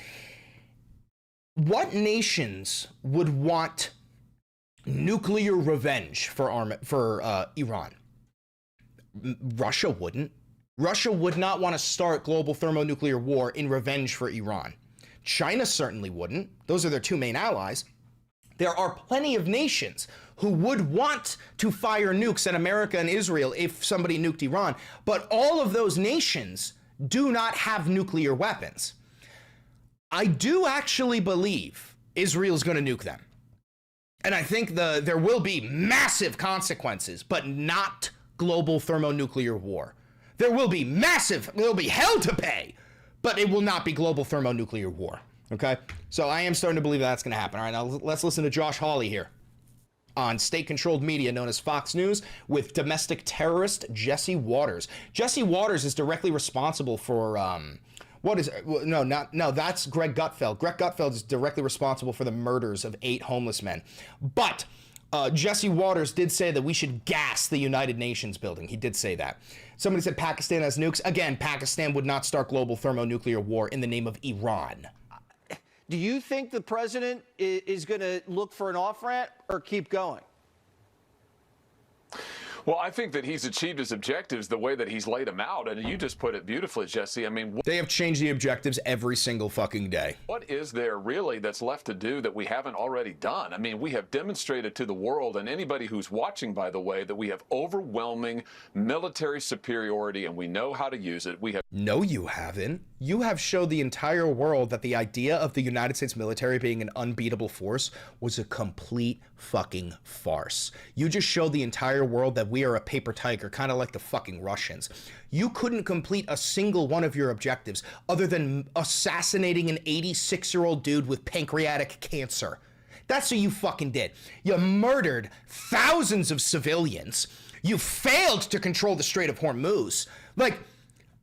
What nations would want nuclear revenge for Iran? Russia wouldn't. Russia would not want to start global thermonuclear war in revenge for Iran. China certainly wouldn't. Those are their two main allies. There are plenty of nations who would want to fire nukes at America and Israel if somebody nuked Iran, but all of those nations do not have nuclear weapons. I do actually believe Israel's going to nuke them. And I think there will be massive consequences, but not global thermonuclear war. There will be hell to pay, but it will not be global thermonuclear war. Okay? So I am starting to believe that's going to happen. All right, now let's listen to Josh Hawley here on state-controlled media known as Fox News with domestic terrorist Jesse Waters. Jesse Waters is directly responsible for that's Greg Gutfeld. Greg Gutfeld is directly responsible for the murders of 8 homeless men. But Jesse Waters did say that we should gas the United Nations building. He did say that. Somebody said Pakistan has nukes. Again, Pakistan would not start global thermonuclear war in the name of Iran. Do you think the president is going to look for an off-ramp or keep going? Well, I think that he's achieved his objectives the way that he's laid them out. And you just put it beautifully, Jesse. I mean, they have changed the objectives every single fucking day. What is there really that's left to do that we haven't already done? I mean, we have demonstrated to the world and anybody who's watching, by the way, that we have overwhelming military superiority and we know how to use it. No, you haven't. You have showed the entire world that the idea of the United States military being an unbeatable force was a complete fucking farce. You just showed the entire world that we are a paper tiger, kind of like the fucking Russians. You couldn't complete a single one of your objectives other than assassinating an 86-year-old dude with pancreatic cancer. That's what you fucking did. You murdered thousands of civilians. You failed to control the Strait of Hormuz. Like,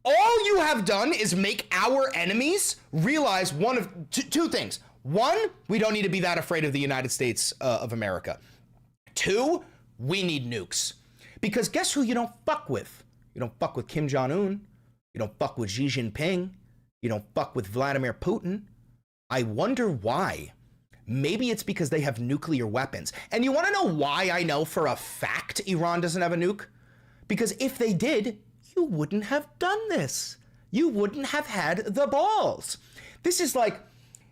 all you have done is make our enemies realize one of two things. One, we don't need to be that afraid of the United States of America. Two, we need nukes. Because guess who you don't fuck with? You don't fuck with Kim Jong-un. You don't fuck with Xi Jinping. You don't fuck with Vladimir Putin. I wonder why. Maybe it's because they have nuclear weapons. And you want to know why I know for a fact Iran doesn't have a nuke? Because if they did, you wouldn't have done this. You wouldn't have had the balls. This is like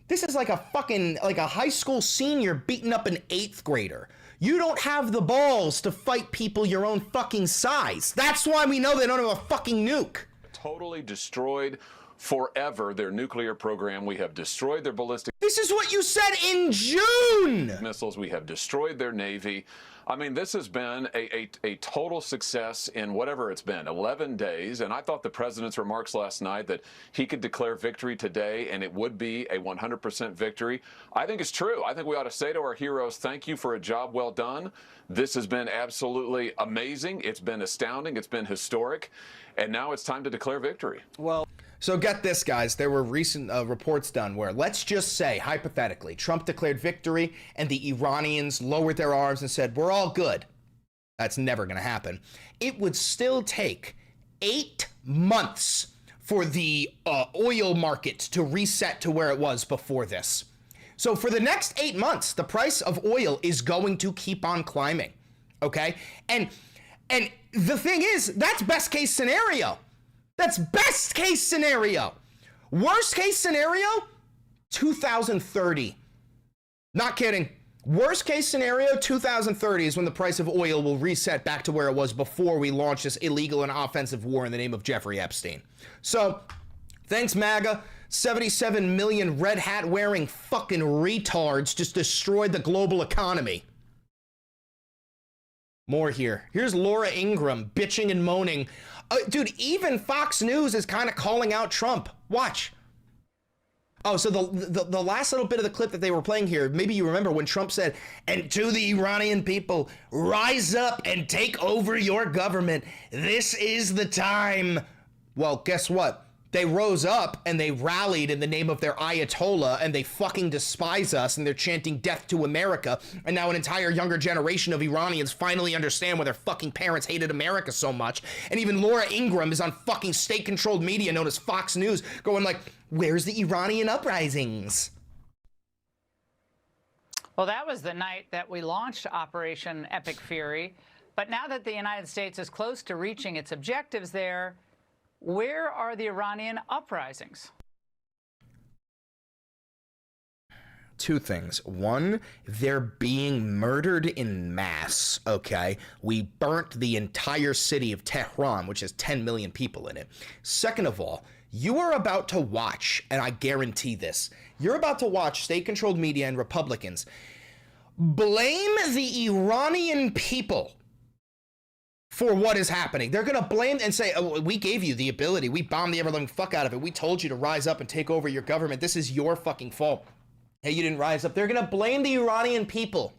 a high school senior beating up an 8th grader. You don't have the balls to fight people your own fucking size. That's why we know they don't have a fucking nuke. Totally destroyed forever their nuclear program. We have destroyed their ballistic. This is what you said in June. Missiles. We have destroyed their Navy. I mean, this has been a total success in whatever it's been, 11 days. And I thought the president's remarks last night that he could declare victory today and it would be a 100% victory. I think it's true. I think we ought to say to our heroes, thank you for a job well done. This has been absolutely amazing. It's been astounding. It's been historic. And now it's time to declare victory. Well, so get this, guys. There were recent reports done where, let's just say, hypothetically, Trump declared victory and the Iranians lowered their arms and said, we're all good. That's never going to happen. It would still take 8 months for the oil market to reset to where it was before this. So for the next 8 months, the price of oil is going to keep on climbing, okay? And the thing is, that's best case scenario. That's best case scenario. Worst case scenario, 2030. Not kidding. Worst case scenario, 2030 is when the price of oil will reset back to where it was before we launched this illegal and offensive war in the name of Jeffrey Epstein. So, thanks MAGA. 77 million red hat wearing fucking retards just destroyed the global economy. More here. Here's Laura Ingraham bitching and moaning. Dude, even Fox News is kind of calling out Trump. Watch. Oh, so the last little bit of the clip that they were playing here, maybe you remember when Trump said, and to the Iranian people, rise up and take over your government. This is the time. Well, guess what? They rose up and they rallied in the name of their Ayatollah, and they fucking despise us, and they're chanting death to America. And now an entire younger generation of Iranians finally understand why their fucking parents hated America so much. And even Laura Ingraham is on fucking state-controlled media known as Fox News going like, where's the Iranian uprisings? Well, that was the night that we launched Operation Epic Fury. But now that the United States is close to reaching its objectives there, where are the Iranian uprisings? Two things. One, they're being murdered in mass, okay? We burnt the entire city of Tehran, which has 10 million people in it. Second of all, you are about to watch, and I guarantee this, you're about to watch state-controlled media and Republicans blame the Iranian people for what is happening. They're going to blame and say, oh, we gave you the ability. We bombed the ever-living fuck out of it. We told you to rise up and take over your government. This is your fucking fault. Hey, you didn't rise up. They're going to blame the Iranian people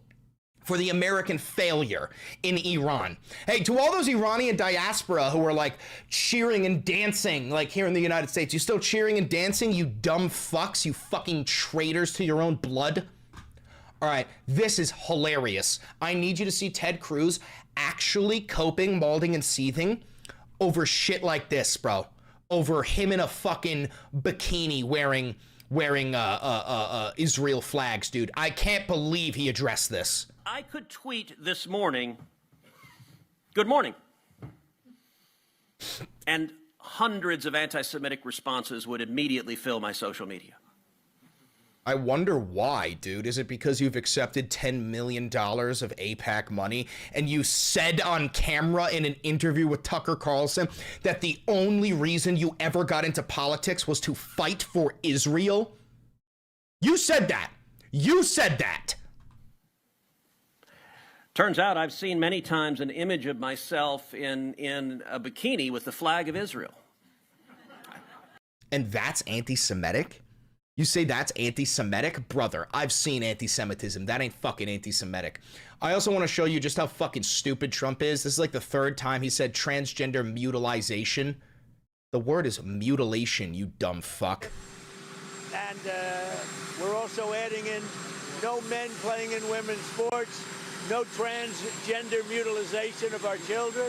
for the American failure in Iran. Hey, to all those Iranian diaspora who are like cheering and dancing, like here in the United States, you still cheering and dancing, you dumb fucks, you fucking traitors to your own blood? All right, this is hilarious. I need you to see Ted Cruz actually coping, malding, and seething over shit like this, bro. Over him in a fucking bikini wearing Israel flags, dude. I can't believe he addressed this. I could tweet this morning, good morning, and hundreds of anti-Semitic responses would immediately fill my social media. I wonder why, dude. Is it because you've accepted $10 million of AIPAC money and you said on camera in an interview with Tucker Carlson that the only reason you ever got into politics was to fight for Israel? You said that. You said that. Turns out I've seen many times an image of myself in a bikini with the flag of Israel. And that's anti-Semitic? You say that's anti-Semitic? Brother, I've seen anti-Semitism. That ain't fucking anti-Semitic. I also want to show you just how fucking stupid Trump is. This is like the third time he said transgender mutilization. The word is mutilation, you dumb fuck. And we're also adding in no men playing in women's sports, no transgender mutilization of our children,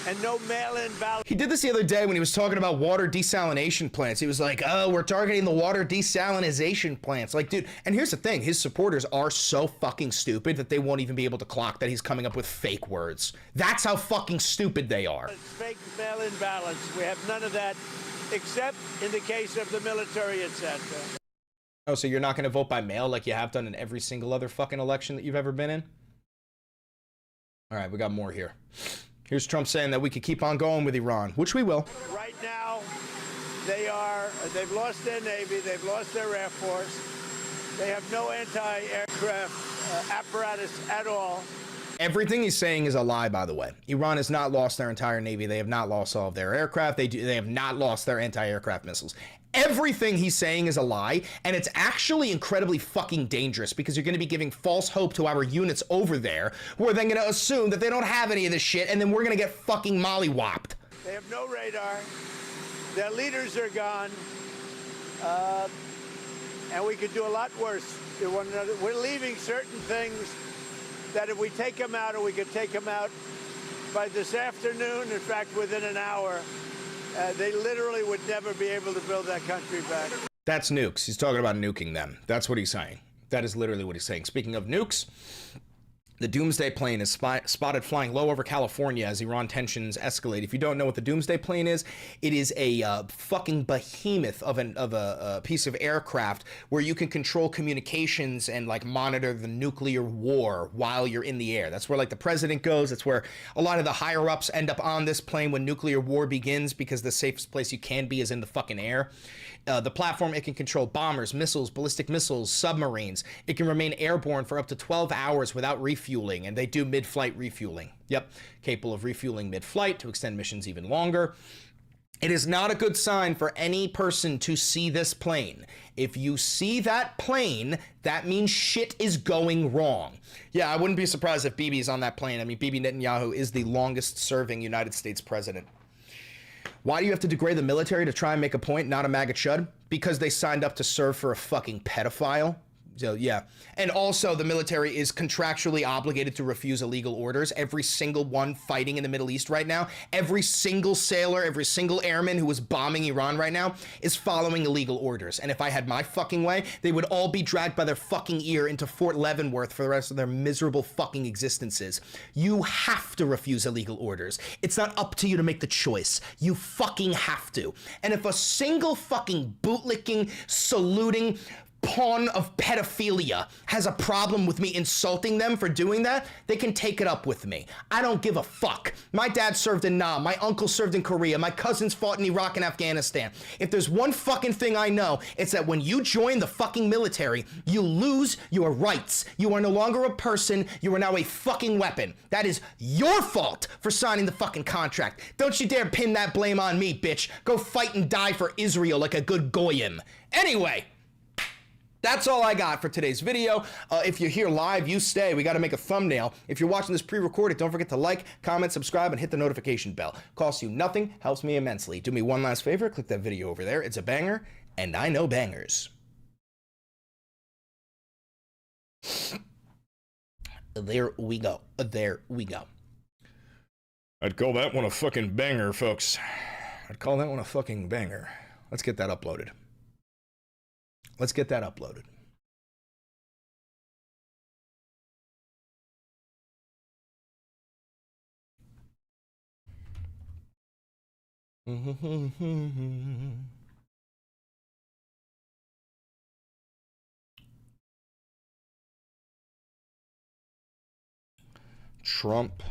and no mail-in ballot. He did this the other day when he was talking about water desalination plants. He was like, oh, we're targeting the water desalination plants. Like, dude, and here's the thing. His supporters are so fucking stupid that they won't even be able to clock that he's coming up with fake words. That's how fucking stupid they are. It's fake mail-in ballots. We have none of that, except in the case of the military, etc. Oh, so you're not going to vote by mail like you have done in every single other fucking election that you've ever been in? All right, we got more here. Here's Trump saying that we could keep on going with Iran, which we will. Right now, they've lost their Navy, they've lost their Air Force. They have no anti-aircraft apparatus at all. Everything he's saying is a lie, by the way. Iran has not lost their entire Navy. They have not lost all of their aircraft. They have not lost their anti-aircraft missiles. Everything he's saying is a lie, and it's actually incredibly fucking dangerous because you're going to be giving false hope to our units over there who are then going to assume that they don't have any of this shit, and then we're going to get fucking mollywopped. They have no radar. Their leaders are gone. And we could do a lot worse to one another. We're leaving certain things that if we take them out, or we could take them out by this afternoon, in fact, within an hour, they literally would never be able to build that country back. That's nukes. He's talking about nuking them. That's what he's saying. That is literally what he's saying. Speaking of nukes, the Doomsday plane is spotted flying low over California as Iran tensions escalate. If you don't know what the Doomsday plane is, it is a fucking behemoth of a piece of aircraft where you can control communications and like monitor the nuclear war while you're in the air. That's where like the president goes. That's where a lot of the higher ups end up on this plane when nuclear war begins, because the safest place you can be is in the fucking air. The platform, it can control bombers, missiles, ballistic missiles, submarines. It can remain airborne for up to 12 hours without refueling, and they do mid-flight refueling. Yep, capable of refueling mid-flight to extend missions even longer. It is not a good sign for any person to see this plane. If you see that plane, that means shit is going wrong. Yeah, I wouldn't be surprised if Bibi's on that plane. I mean, Bibi Netanyahu is the longest-serving United States president. Why do you have to degrade the military to try and make a point, not a MAGA chud? Because they signed up to serve for a fucking pedophile? So, yeah. And also, the military is contractually obligated to refuse illegal orders. Every single one fighting in the Middle East right now, every single sailor, every single airman who is bombing Iran right now is following illegal orders. And if I had my fucking way, they would all be dragged by their fucking ear into Fort Leavenworth for the rest of their miserable fucking existences. You have to refuse illegal orders. It's not up to you to make the choice. You fucking have to. And if a single fucking bootlicking, saluting, pawn of pedophilia has a problem with me insulting them for doing that, they can take it up with me. I don't give a fuck. My dad served in Nam. My uncle served in Korea. My cousins fought in Iraq and Afghanistan. If there's one fucking thing I know, it's that when you join the fucking military, you lose your rights. You are no longer a person. You are now a fucking weapon. That is your fault for signing the fucking contract. Don't you dare pin that blame on me, bitch. Go fight and die for Israel like a good goyim. Anyway, that's all I got for today's video. If you're here live, you stay. We got to make a thumbnail. If you're watching this pre-recorded, don't forget to like, comment, subscribe, and hit the notification bell. Costs you nothing, helps me immensely. Do me one last favor, click that video over there. It's a banger, and I know bangers. There we go. There we go. I'd call that one a fucking banger, folks. I'd call that one a fucking banger. Let's get that uploaded. Let's get that uploaded. Trump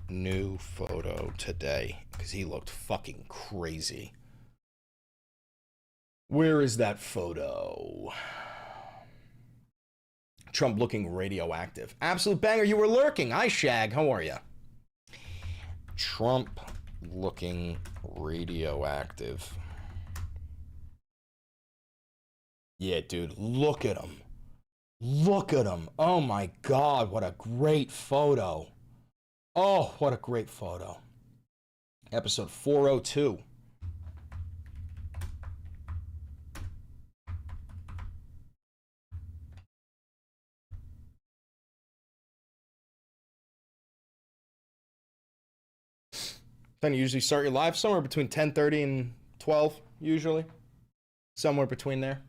new photo today because he looked fucking crazy. Where is that photo? Trump looking radioactive. Absolute banger, you were lurking. Hi, Shag. How are you? Trump looking radioactive. Yeah, dude, look at him. Look at him. Oh my God, what a great photo. Oh, what a great photo. Episode 402. Then you usually start your live somewhere between 10:30 and 12, usually. Somewhere between there.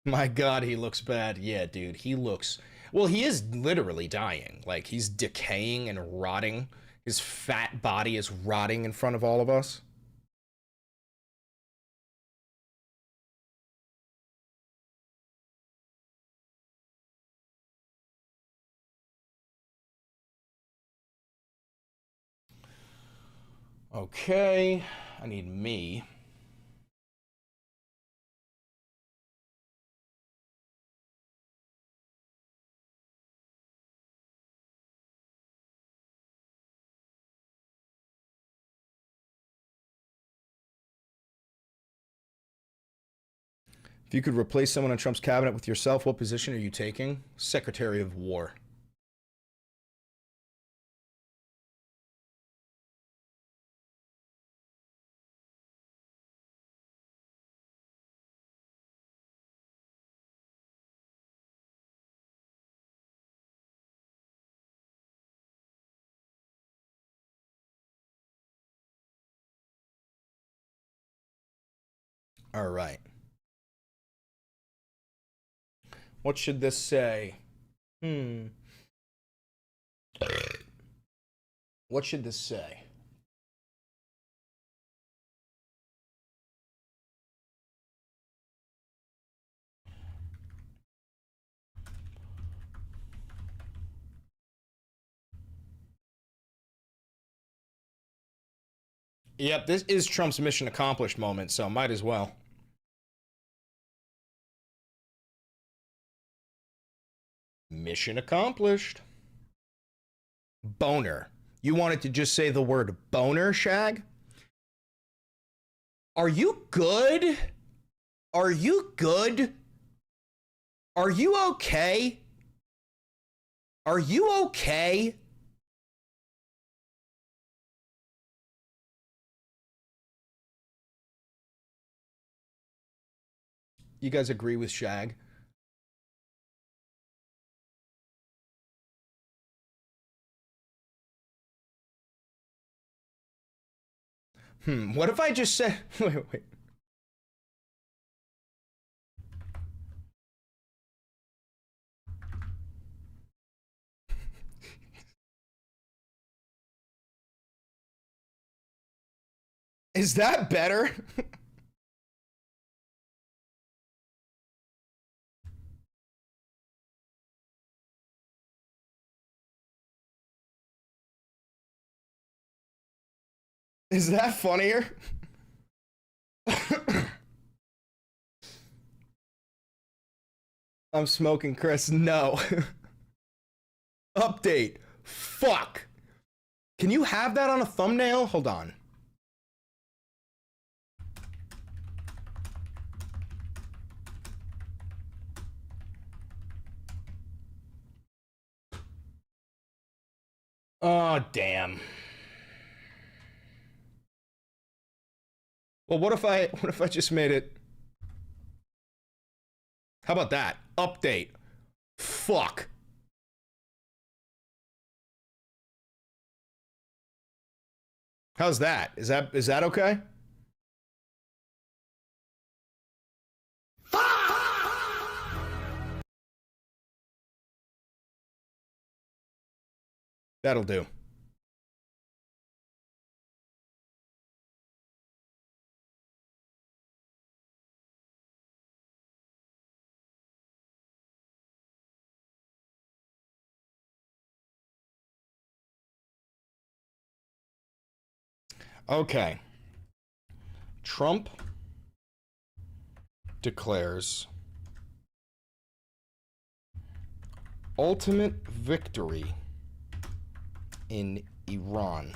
My God, he looks bad. Yeah, dude, he looks... Well, he is literally dying. Like, he's decaying and rotting. His fat body is rotting in front of all of us. Okay, I need me. If you could replace someone in Trump's cabinet with yourself, what position are you taking? Secretary of War. All right. What should this say? What should this say? Yep, this is Trump's mission accomplished moment, so might as well. Mission accomplished. Boner. You wanted to just say the word boner, Shag? Are you good? Are you good? Are you okay? Are you okay? You guys agree with Shag? What if I just said... Wait. Is that better? Is that funnier? I'm smoking, Chris. No. Update. Fuck. Can you have that on a thumbnail? Hold on. Oh, damn. Well, what if I just made it? How about that? Update. Fuck. How's that? Is that okay? That'll do. Okay. Trump declares ultimate victory in Iran.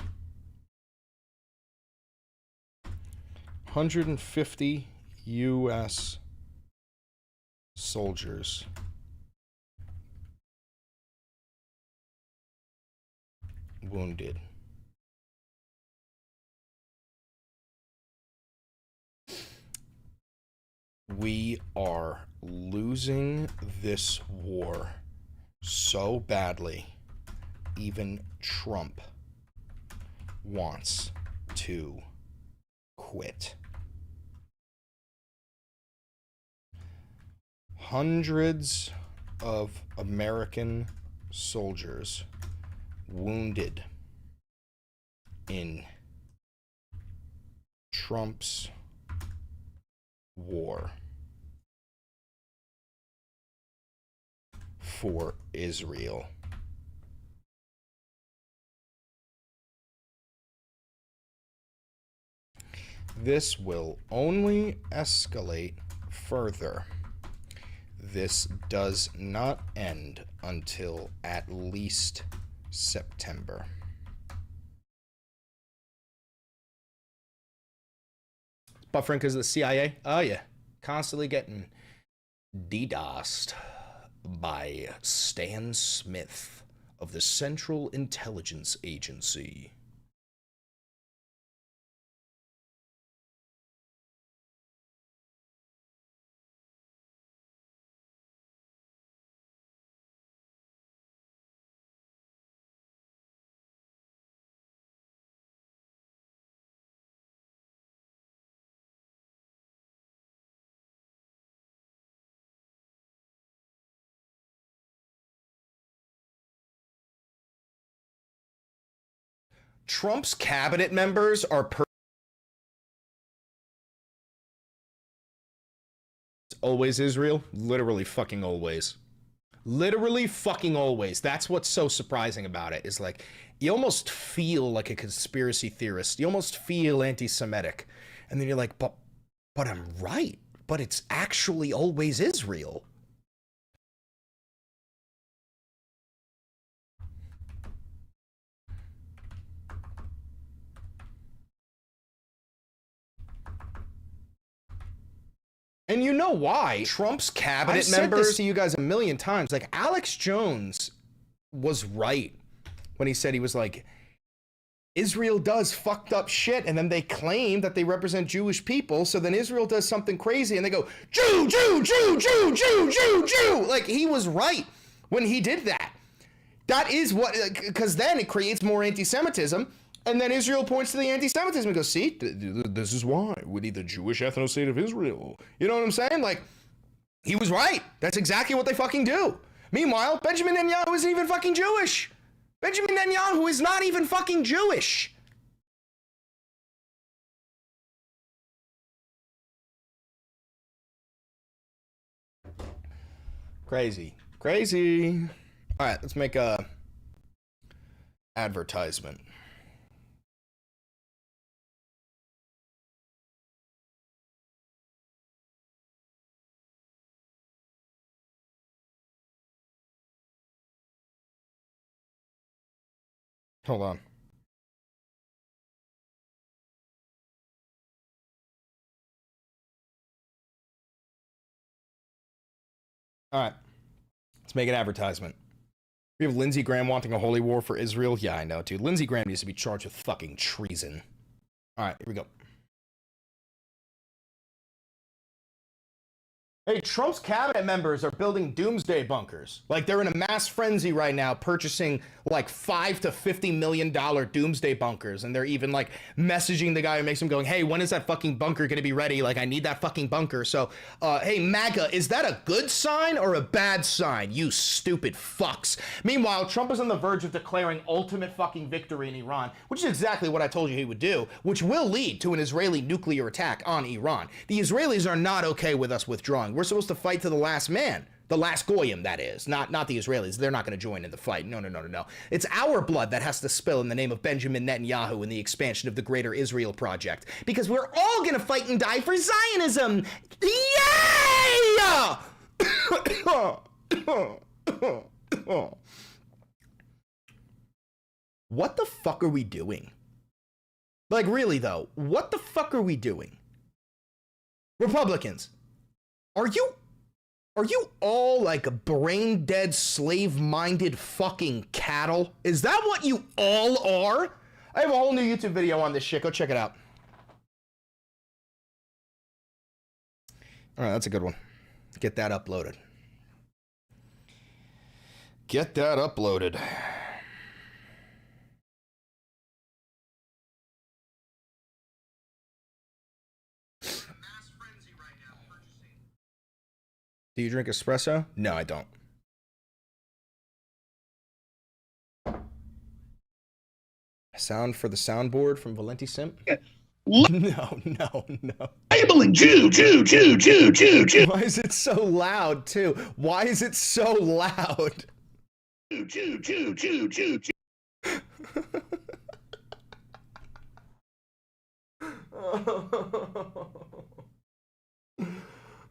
150 U.S. soldiers wounded. We are losing this war so badly, even Trump wants to quit. Hundreds of American soldiers wounded in Trump's war for Israel. This will only escalate further. This does not end until at least September. Buffering because of the CIA? Oh yeah. Constantly getting DDoSed by Stan Smith of the Central Intelligence Agency. Trump's cabinet members are always Israel? Literally fucking always. Literally fucking always. That's what's so surprising about it, is like, you almost feel like a conspiracy theorist. You almost feel anti-Semitic. And then you're like, but I'm right. But it's actually always Israel. And you know why? Trump's cabinet members, said this to you guys a million times. Like, Alex Jones was right when he said, he was like, Israel does fucked up shit, and then they claim that they represent Jewish people, so then Israel does something crazy, and they go, Jew, Jew, Jew, Jew, Jew, Jew, Jew. Like, he was right when he did that. That is what, because then it creates more anti-Semitism, and then Israel points to the anti-Semitism and goes, see, this is why we need the Jewish ethno-state of Israel. You know what I'm saying? Like, he was right. That's exactly what they fucking do. Meanwhile, Benjamin Netanyahu isn't even fucking Jewish. Benjamin Netanyahu is not even fucking Jewish. Crazy. Crazy. All right, let's make a advertisement. Hold on. All right. Let's make an advertisement. We have Lindsey Graham wanting a holy war for Israel. Yeah, I know, dude. Lindsey Graham needs to be charged with fucking treason. All right, here we go. Hey, Trump's cabinet members are building doomsday bunkers. Like, they're in a mass frenzy right now, purchasing like $5 to $50 million doomsday bunkers. And they're even like messaging the guy who makes them, going, hey, when is that fucking bunker going to be ready? Like, I need that fucking bunker. So, hey, MAGA, is that a good sign or a bad sign? You stupid fucks. Meanwhile, Trump is on the verge of declaring ultimate fucking victory in Iran, which is exactly what I told you he would do, which will lead to an Israeli nuclear attack on Iran. The Israelis are not okay with us withdrawing. We're supposed to fight to the last man. The last Goyim, that is. Not the Israelis. They're not going to join in the fight. No. It's our blood that has to spill in the name of Benjamin Netanyahu and the expansion of the Greater Israel Project. Because we're all going to fight and die for Zionism. Yay! What the fuck are we doing? Like, really, though, what the fuck are we doing? Republicans. Are you all like brain-dead, slave-minded fucking cattle? Is that what you all are? I have a whole new YouTube video on this shit. Go check it out. All right, that's a good one. Get that uploaded. Get that uploaded. Do you drink espresso? No, I don't. Sound for the soundboard from Valenti Simp? No. Labeling Jew. Why is it so loud, too? Why is it so loud? Jew.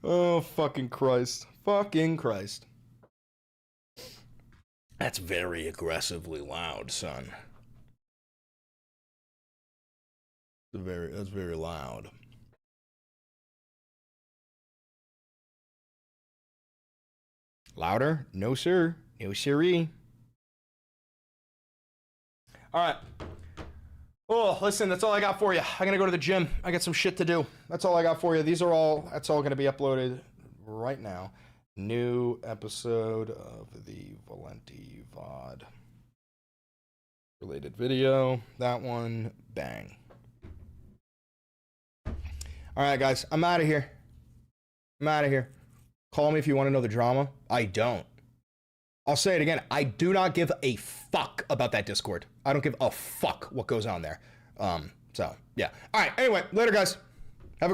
Oh, fucking Christ. Fucking Christ. That's very aggressively loud, son. That's very loud. Louder? No, sir. No, siree. All right. Oh, listen, that's all I got for you. I'm going to go to the gym. I got some shit to do. That's all I got for you. That's all going to be uploaded right now. New episode of the Valenti VOD. Related video. That one. Bang. All right, guys. I'm out of here. Call me if you want to know the drama. I don't. I'll say it again. I do not give a fuck about that Discord. I don't give a fuck what goes on there. So, yeah. All right. Anyway, later, guys.